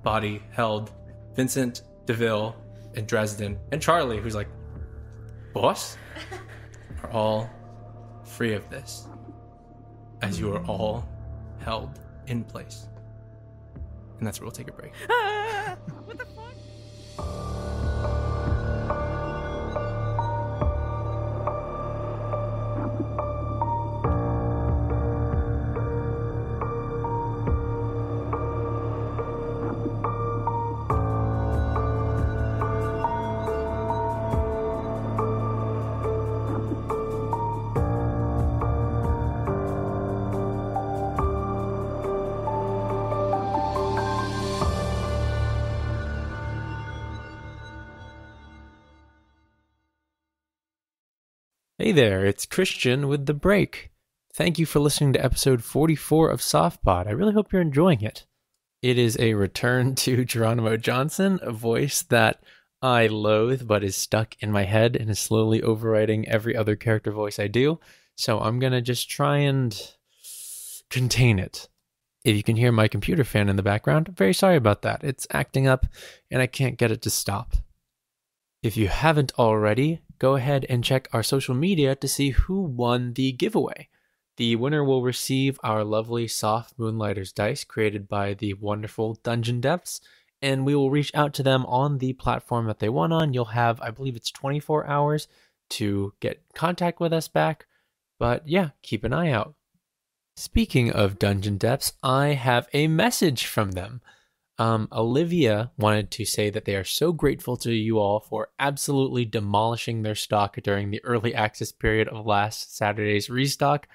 [SPEAKER 1] body held. Vincent, DeVille, and Dresden, and Charlie, who's like, boss, are all free of this, as you are all held in place. And that's where we'll take a break.
[SPEAKER 3] What the fuck?
[SPEAKER 1] Hey there, it's Christian with The Break. Thank you for listening to episode 44 of Softpod. I really hope you're enjoying it. It is a return to Geronimo Johnson, a voice that I loathe but is stuck in my head and is slowly overriding every other character voice I do. So I'm going to just try and contain it. If you can hear my computer fan in the background, I'm very sorry about that. It's acting up and I can't get it to stop. If you haven't already, go ahead and check our social media to see who won the giveaway. The winner will receive our lovely Soft Moonlighters dice created by the wonderful Dungeon Devs, and we will reach out to them on the platform that they won on. You'll have, I believe it's 24 hours to get contact with us back, but yeah, keep an eye out. Speaking of Dungeon Devs, I have a message from them. Olivia wanted to say that they are so grateful to you all for absolutely demolishing their stock during the early access period of last Saturday's restock.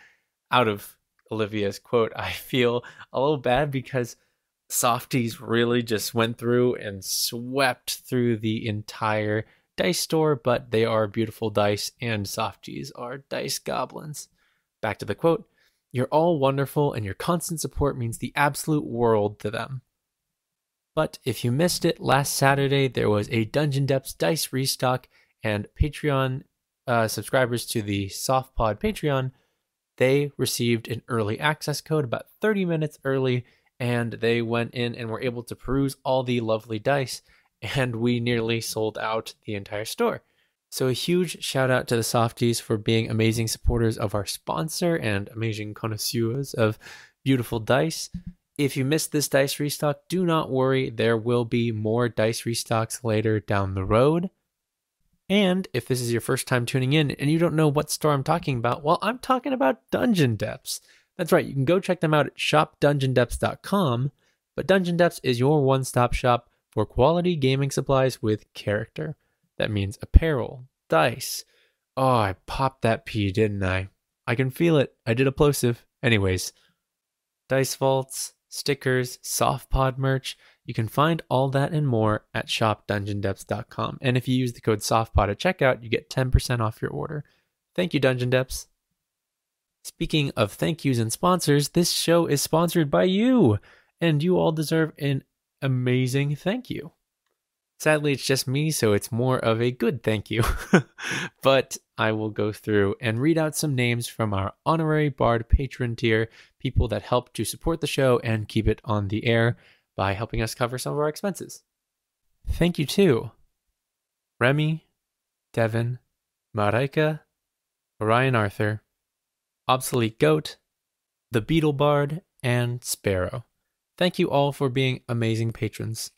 [SPEAKER 1] Out of Olivia's quote, I feel a little bad because Softies really just went through and swept through the entire dice store, but they are beautiful dice and Softies are dice goblins. Back to the quote, you're all wonderful and your constant support means the absolute world to them. But if you missed it, last Saturday there was a Dungeon Depths dice restock, and Patreon subscribers to the Softpod Patreon, they received an early access code about 30 minutes early, and they went in and were able to peruse all the lovely dice. and we nearly sold out the entire store. So a huge shout out to the Softies for being amazing supporters of our sponsor and amazing connoisseurs of beautiful dice. If you missed this dice restock, do not worry. There will be more dice restocks later down the road. And if this is your first time tuning in and you don't know what store I'm talking about, well, I'm talking about Dungeon Depths. That's right. You can go check them out at shopdungeondepths.com. But Dungeon Depths is your one-stop shop for quality gaming supplies with character. That means apparel, dice. Oh, I popped that pee, didn't I? I can feel it. I did a plosive. Anyways, dice vaults, stickers, soft pod merch. You can find all that and more at shopdungeondepths.com. And if you use the code SOFTPOD at checkout, you get 10% off your order. Thank you, Dungeon Depths. Speaking of thank yous and sponsors, this show is sponsored by you, and you all deserve an amazing thank you. Sadly, it's just me, so it's more of a good thank you. But I will go through and read out some names from our honorary Bard patron tier, people that help to support the show and keep it on the air by helping us cover some of our expenses. Thank you to Remy, Devon, Marika, Orion Arthur, Obsolete Goat, the Beetle Bard, and Sparrow. Thank you all for being amazing patrons.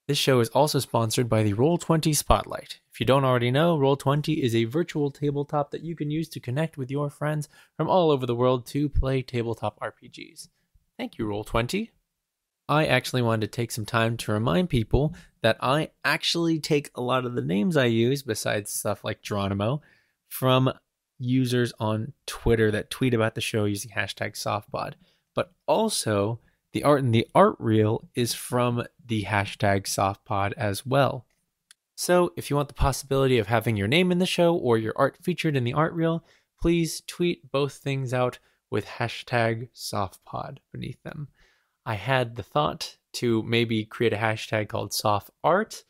[SPEAKER 1] This show is also sponsored by the Roll20 Spotlight. If you don't already know, Roll20 is a virtual tabletop that you can use to connect with your friends from all over the world to play tabletop RPGs. Thank you, Roll20. I actually wanted to take some time to remind people that I actually take a lot of the names I use, besides stuff like Geronimo, from users on Twitter that tweet about the show using hashtag SoftPod. But also, the art in the art reel is from the hashtag SoftPod as well. So if you want the possibility of having your name in the show or your art featured in the art reel, please tweet both things out with hashtag SoftPod beneath them. I had the thought to maybe create a hashtag called SoftArt,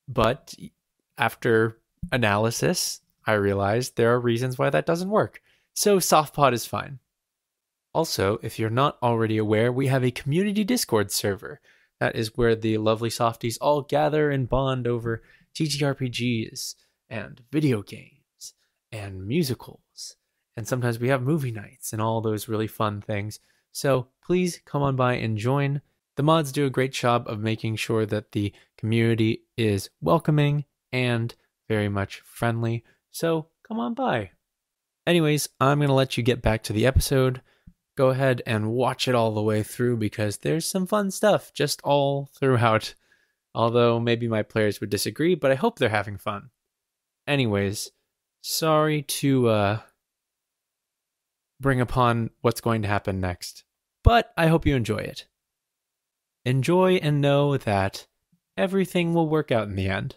[SPEAKER 1] but after analysis, I realized there are reasons why that doesn't work. So SoftPod is fine. Also, if you're not already aware, we have a community Discord server. That is where the lovely softies all gather and bond over TTRPGs and video games and musicals. And sometimes we have movie nights and all those really fun things. So please come on by and join. The mods do a great job of making sure that the community is welcoming and very much friendly. So come on by. Anyways, I'm going to let you get back to the episode. Go ahead and watch it all the way through because there's some fun stuff just all throughout. Although maybe my players would disagree, but I hope they're having fun. Anyways, sorry to bring upon what's going to happen next, but I hope you enjoy it. Enjoy and know that everything will work out in the end.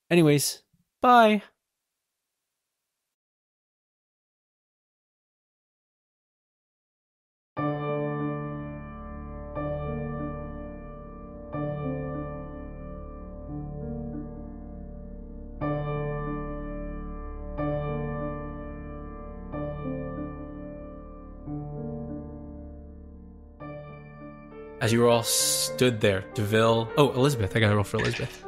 [SPEAKER 1] Anyways, bye! As you all stood there, DeVille... Oh, Elizabeth. I gotta roll for Elizabeth.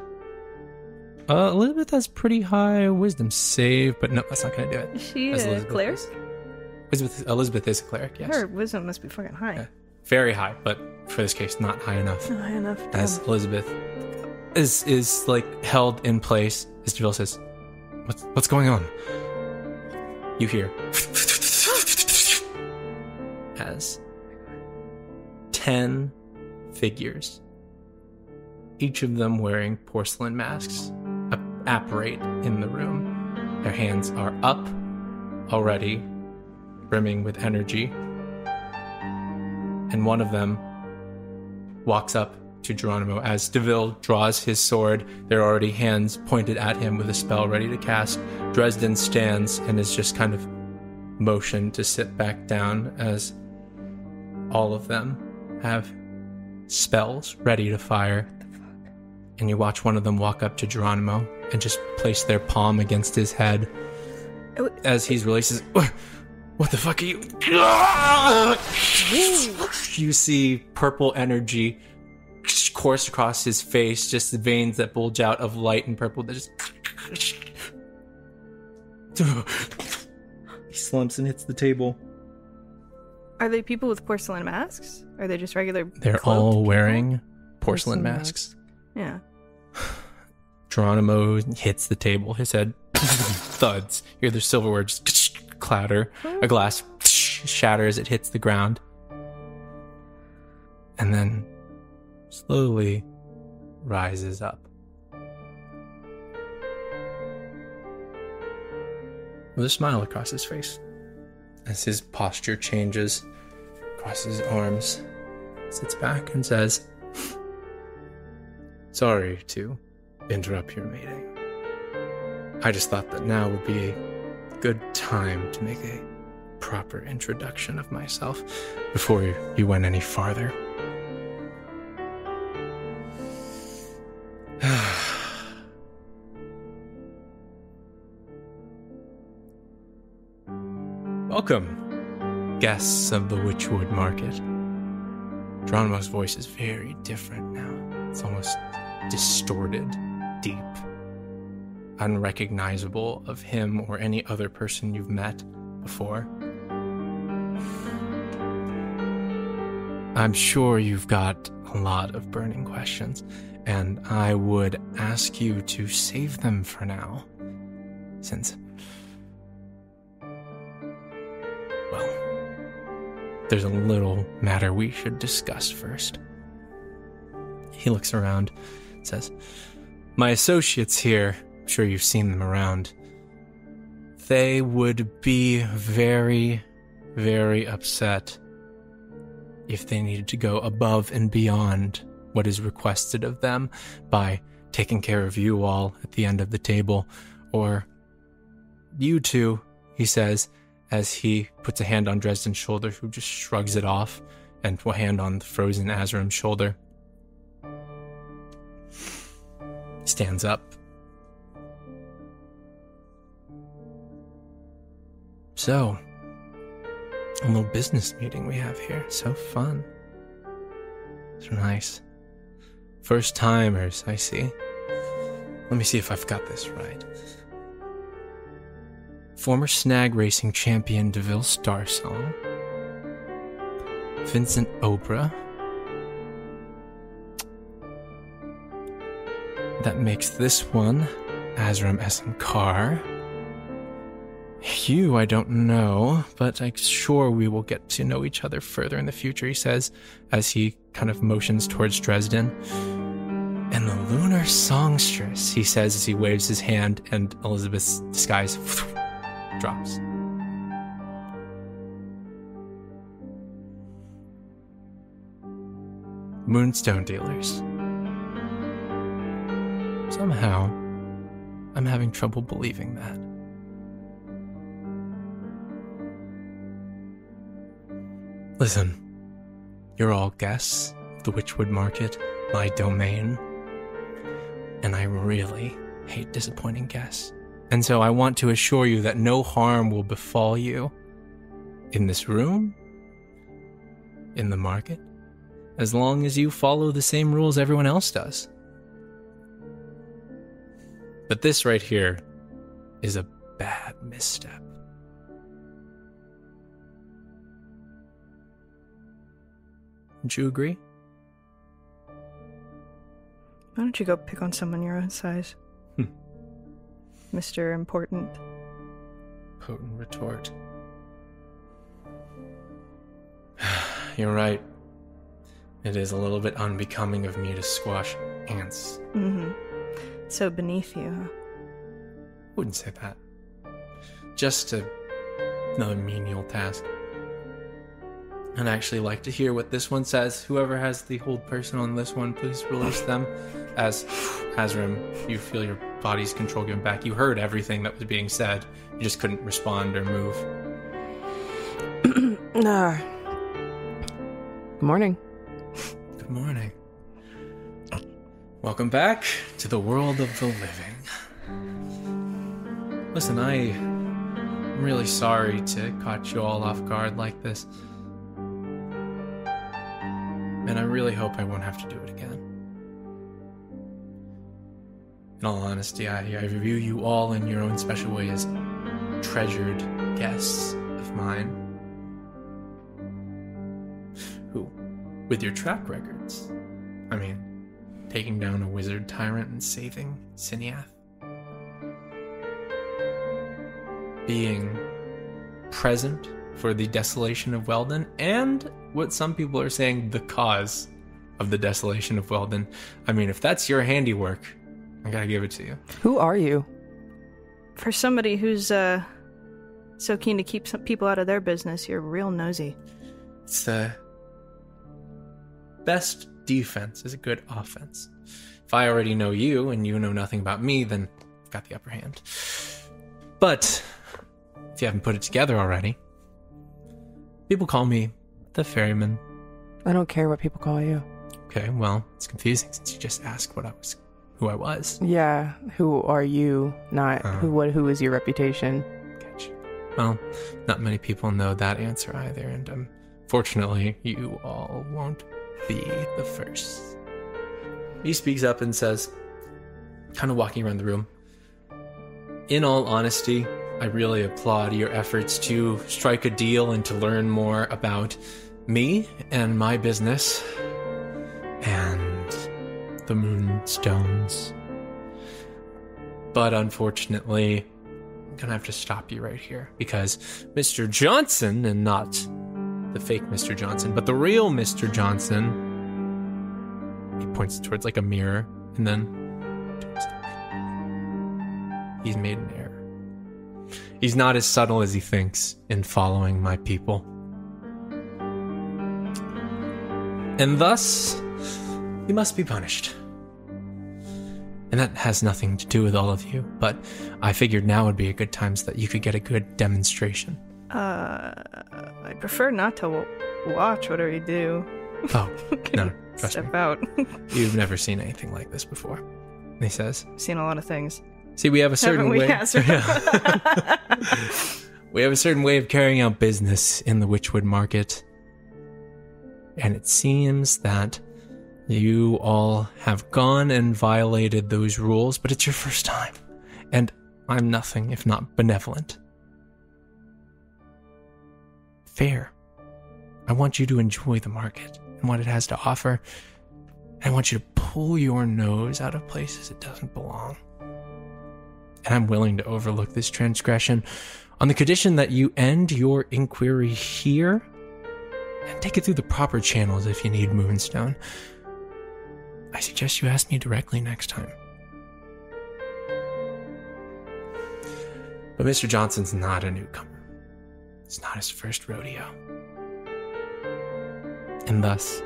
[SPEAKER 1] Elizabeth has pretty high wisdom save, but no, that's not gonna do it.
[SPEAKER 3] Is she a cleric?
[SPEAKER 1] Elizabeth is a cleric, yes.
[SPEAKER 3] Her wisdom must be fucking high.
[SPEAKER 1] Yeah. Very high, but for this case, not high enough.
[SPEAKER 3] Not high enough.
[SPEAKER 1] As Elizabeth is like held in place, as DeVille says, What's going on? You hear as 10 figures, each of them wearing porcelain masks, apparate in the room. Their hands are up, already brimming with energy. And one of them walks up to Geronimo as DeVille draws his sword. There are already hands pointed at him with a spell ready to cast. Dresden stands and is just kind of motioned to sit back down as all of them have spells ready to fire. And you watch one of them walk up to Geronimo and just place their palm against his head as he releases, what the fuck are you? You see purple energy course across his face, just the veins that bulge out of light and purple that just... He slumps and hits the table.
[SPEAKER 3] Are they people with porcelain masks? Or are they just regular
[SPEAKER 1] They're all wearing porcelain masks.
[SPEAKER 3] Yeah.
[SPEAKER 1] Geronimo hits the table. His head thuds. You hear the silverware just clatter. A glass shatters. It hits the ground. And then slowly rises up. With a smile across his face. As his posture changes, crosses his arms, sits back and says, "Sorry to interrupt your meeting. I just thought that now would be a good time to make a proper introduction of myself before you went any farther." Welcome, guests of the Witchwood Market. Geronimo's voice is very different now. It's almost distorted, deep, unrecognizable of him or any other person you've met before. I'm sure you've got a lot of burning questions, and I would ask you to save them for now, since, well, there's a little matter we should discuss first. He looks around and says, "My associates here, I'm sure you've seen them around. They would be very, very upset if they needed to go above and beyond what is requested of them by taking care of you all at the end of the table, or you two," he says, as he puts a hand on Dresden's shoulder, who just shrugs it off, and a hand on the frozen Azram's shoulder. Stands up. "So, a little business meeting we have here. So fun. It's nice. First timers, I see. Let me see if I've got this right. Former Snag Racing champion DeVille Starsong, Vincent Oprah. That makes this one Azram Esenkar. You, I don't know, but I'm sure we will get to know each other further in the future," he says, as he kind of motions towards Dresden. "And the lunar songstress," he says as he waves his hand, and Elizabeth's disguise drops. Moonstone dealers. Somehow, I'm having trouble believing that. Listen, you're all guests of the Witchwood Market, my domain, and I really hate disappointing guests. And so I want to assure you that no harm will befall you in this room, in the market, as long as you follow the same rules everyone else does. But this right here is a bad misstep. Would you agree?
[SPEAKER 3] Why don't you go pick on someone your own size? Mr. Important.
[SPEAKER 1] Potent retort. You're right. It is a little bit unbecoming of me to squash ants.
[SPEAKER 3] Mm-hmm. So beneath you, huh?
[SPEAKER 1] Wouldn't say that. Just another menial task. I'd actually like to hear what this one says. Whoever has the hold person on this one, please release them. As Azram, you feel your body's control given back. You heard everything that was being said. You just couldn't respond or move.
[SPEAKER 4] Good morning.
[SPEAKER 1] Good morning. Welcome back to the world of the living. Listen, I'm really sorry to catch you all off guard like this. And I really hope I won't have to do it again. In all honesty, I view you all in your own special way as treasured guests of mine. Who, with your track records, I mean, taking down a wizard tyrant and saving Siniath, being present for the desolation of Weldon, and what some people are saying, the cause of the desolation of Weldon. I mean, if that's your handiwork, I gotta give it to you.
[SPEAKER 4] Who are you?
[SPEAKER 3] For somebody who's so keen to keep some people out of their business, you're real nosy.
[SPEAKER 1] It's the best defense is a good offense. If I already know you and you know nothing about me, then I've got the upper hand. But if you haven't put it together already, people call me the Ferryman.
[SPEAKER 4] I don't care what people call you.
[SPEAKER 1] Okay, well, it's confusing since you just asked who I was.
[SPEAKER 4] Yeah, who are you? Not who is your reputation?
[SPEAKER 1] Gotcha. Well, not many people know that answer either, and fortunately, you all won't be the first. He speaks up and says, kind of walking around the room, in all honesty, I really applaud your efforts to strike a deal and to learn more about me and my business and the Moonstones. But unfortunately, I'm gonna have to stop you right here because Mr. Johnson, and not the fake Mr. Johnson, but the real Mr. Johnson, he points towards like a mirror and then to himself. He's made an error. He's not as subtle as he thinks in following my people. And thus, he must be punished. And that has nothing to do with all of you, but I figured now would be a good time so that you could get a good demonstration.
[SPEAKER 3] I prefer not to watch whatever you do.
[SPEAKER 1] Oh, no, trust
[SPEAKER 3] Step
[SPEAKER 1] me.
[SPEAKER 3] out.
[SPEAKER 1] You've never seen anything like this before. And he says,
[SPEAKER 3] Seen a lot of things.
[SPEAKER 1] see, we have a certain way.
[SPEAKER 3] Yeah.
[SPEAKER 1] We have a certain way of carrying out business in the Witchwood Market. And it seems that you all have gone and violated those rules, but it's your first time. And I'm nothing if not benevolent. Fair. I want you to enjoy the market and what it has to offer. I want you to pull your nose out of places it doesn't belong. And I'm willing to overlook this transgression on the condition that you end your inquiry here and take it through the proper channels if you need Moonstone. I suggest you ask me directly next time. But Mr. Johnson's not a newcomer. It's not his first rodeo. And thus,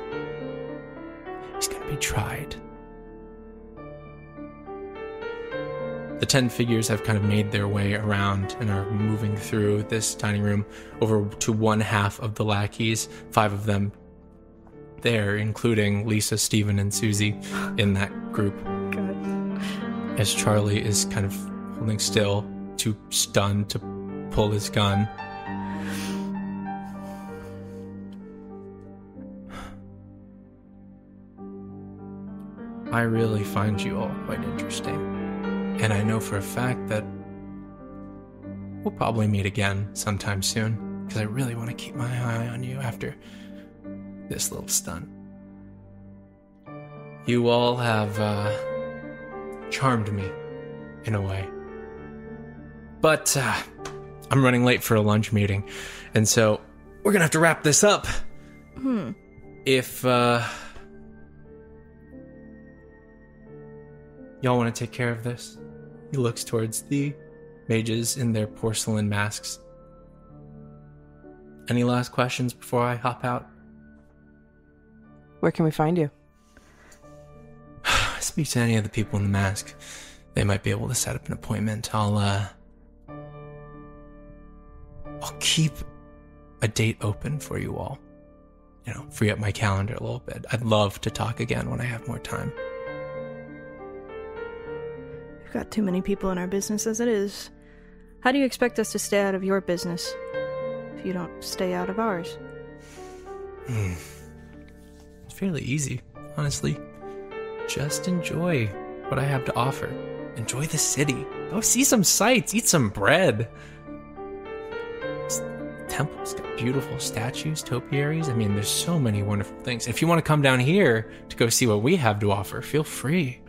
[SPEAKER 1] he's going to be tried. The 10 figures have kind of made their way around and are moving through this dining room over to one half of the lackeys, 5 of them there, including Lisa, Stephen, and Susie in that group.
[SPEAKER 3] God.
[SPEAKER 1] As Charlie is kind of holding still, too stunned to pull his gun. I really find you all quite interesting. And I know for a fact that we'll probably meet again sometime soon, because I really want to keep my eye on you after this little stunt. You all have charmed me in a way. But I'm running late for a lunch meeting, and so we're going to have to wrap this up. If y'all want to take care of this? He looks towards the mages in their porcelain masks. Any last questions before I hop out?
[SPEAKER 4] Where can we find you?
[SPEAKER 1] Speak to any of the people in the mask. They might be able to set up an appointment. I'll keep a date open for you all. You know, free up my calendar a little bit. I'd love to talk again when I have more time.
[SPEAKER 3] We've got too many people in our business as it is. How do you expect us to stay out of your business if you don't stay out of ours?
[SPEAKER 1] It's fairly easy, honestly. Just enjoy what I have to offer. enjoy the city. Go see some sights, eat some bread. This temple's got beautiful statues, topiaries. I mean, there's so many wonderful things. If you want to come down here to go see what we have to offer, feel free.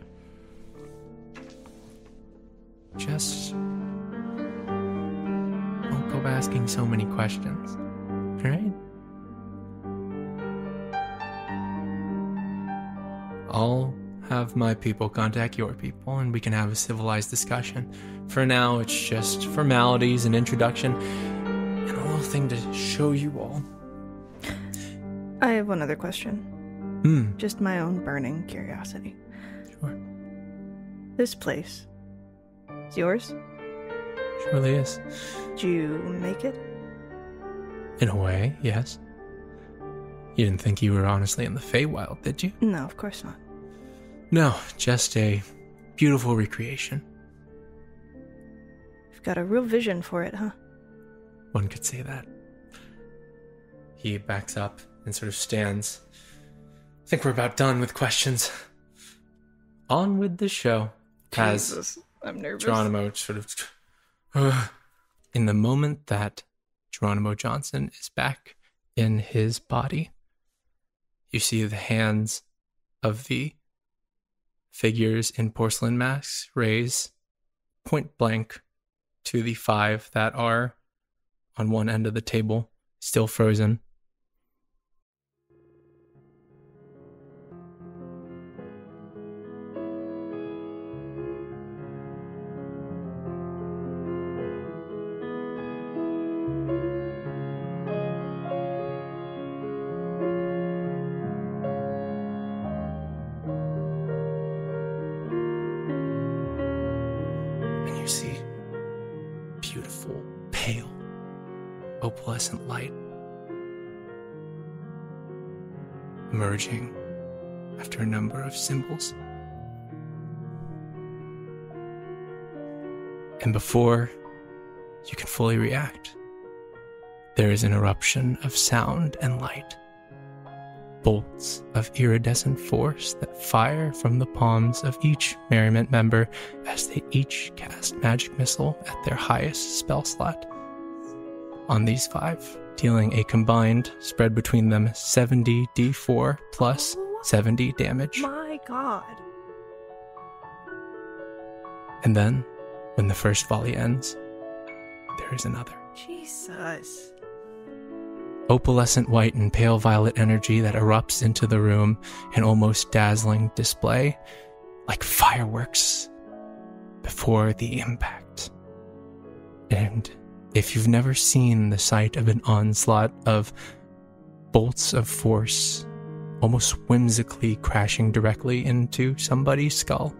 [SPEAKER 1] Just don't go asking so many questions. All right? I'll have my people contact your people and we can have a civilized discussion. For now, it's just formalities and introduction and a little thing to show you all.
[SPEAKER 3] I have one other question. Just my own burning curiosity.
[SPEAKER 1] Sure.
[SPEAKER 3] This place, it's yours?
[SPEAKER 1] Surely is.
[SPEAKER 3] Did you make it?
[SPEAKER 1] In a way, yes. You didn't think you were honestly in the Feywild, did you?
[SPEAKER 3] No, of course not.
[SPEAKER 1] No, just a beautiful recreation.
[SPEAKER 3] You've got a real vision for it, huh?
[SPEAKER 1] One could say that. He backs up and sort of stands. I think we're about done with questions. On with the show.
[SPEAKER 3] Jesus, I'm nervous.
[SPEAKER 1] Geronimo sort of... In the moment that Geronimo Johnson is back in his body, you see the hands of the figures in porcelain masks raise point blank to the 5 that are on one end of the table, still frozen. Opalescent light emerging after a number of symbols. And before you can fully react, there is an eruption of sound and light. Bolts of iridescent force that fire from the palms of each merriment member as they each cast magic missile at their highest spell slot. On these 5, dealing a combined, spread between them, 70 d4 plus 70 damage.
[SPEAKER 3] My God.
[SPEAKER 1] And then, when the first volley ends, there is another.
[SPEAKER 3] Jesus.
[SPEAKER 1] Opalescent white and pale violet energy that erupts into the room in almost dazzling display, like fireworks before the impact. And if you've never seen the sight of an onslaught of bolts of force almost whimsically crashing directly into somebody's skull,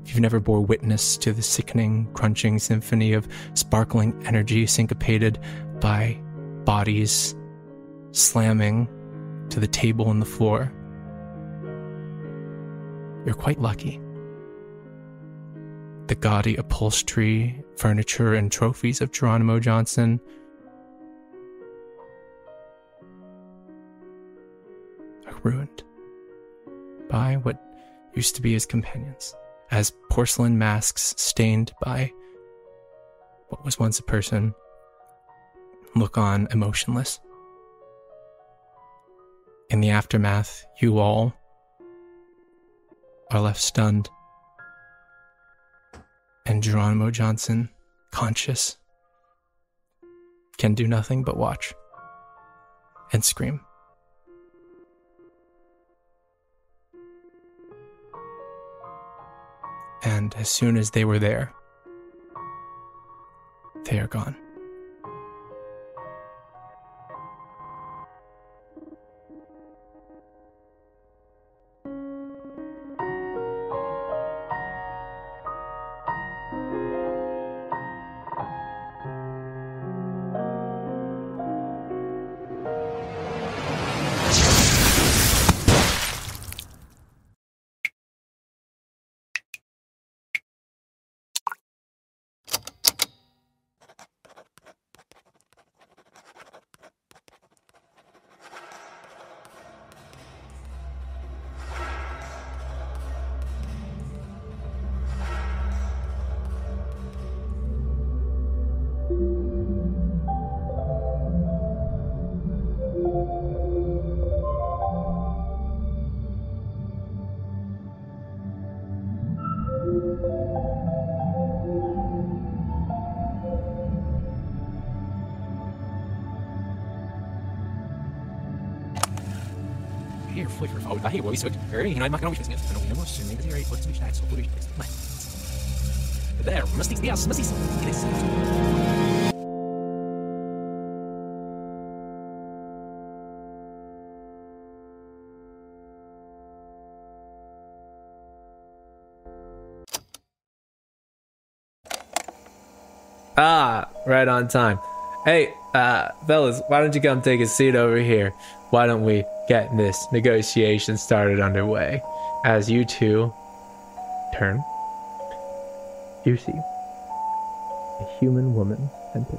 [SPEAKER 1] if you've never bore witness to the sickening, crunching symphony of sparkling energy syncopated by bodies slamming to the table and the floor, you're quite lucky. The gaudy upholstery, furniture, and trophies of Geronimo Johnson are ruined by what used to be his companions, as porcelain masks stained by what was once a person look on emotionless. In the aftermath, you all are left stunned, and Geronimo Johnson, conscious, can do nothing but watch and scream. And as soon as they were there, they are gone.
[SPEAKER 5] Hier flikker van Auda, hier, boys. Hurry, maar kan ook niet vergeten. En ook nog eens, neem het hier, wat is het? Zo goed is het. There, must be yes, must be. It is.
[SPEAKER 1] Ah, right on time. Hey, fellas, why don't you come take a seat over here? Why don't we get this negotiation started underway? As you two turn, you see a human woman enter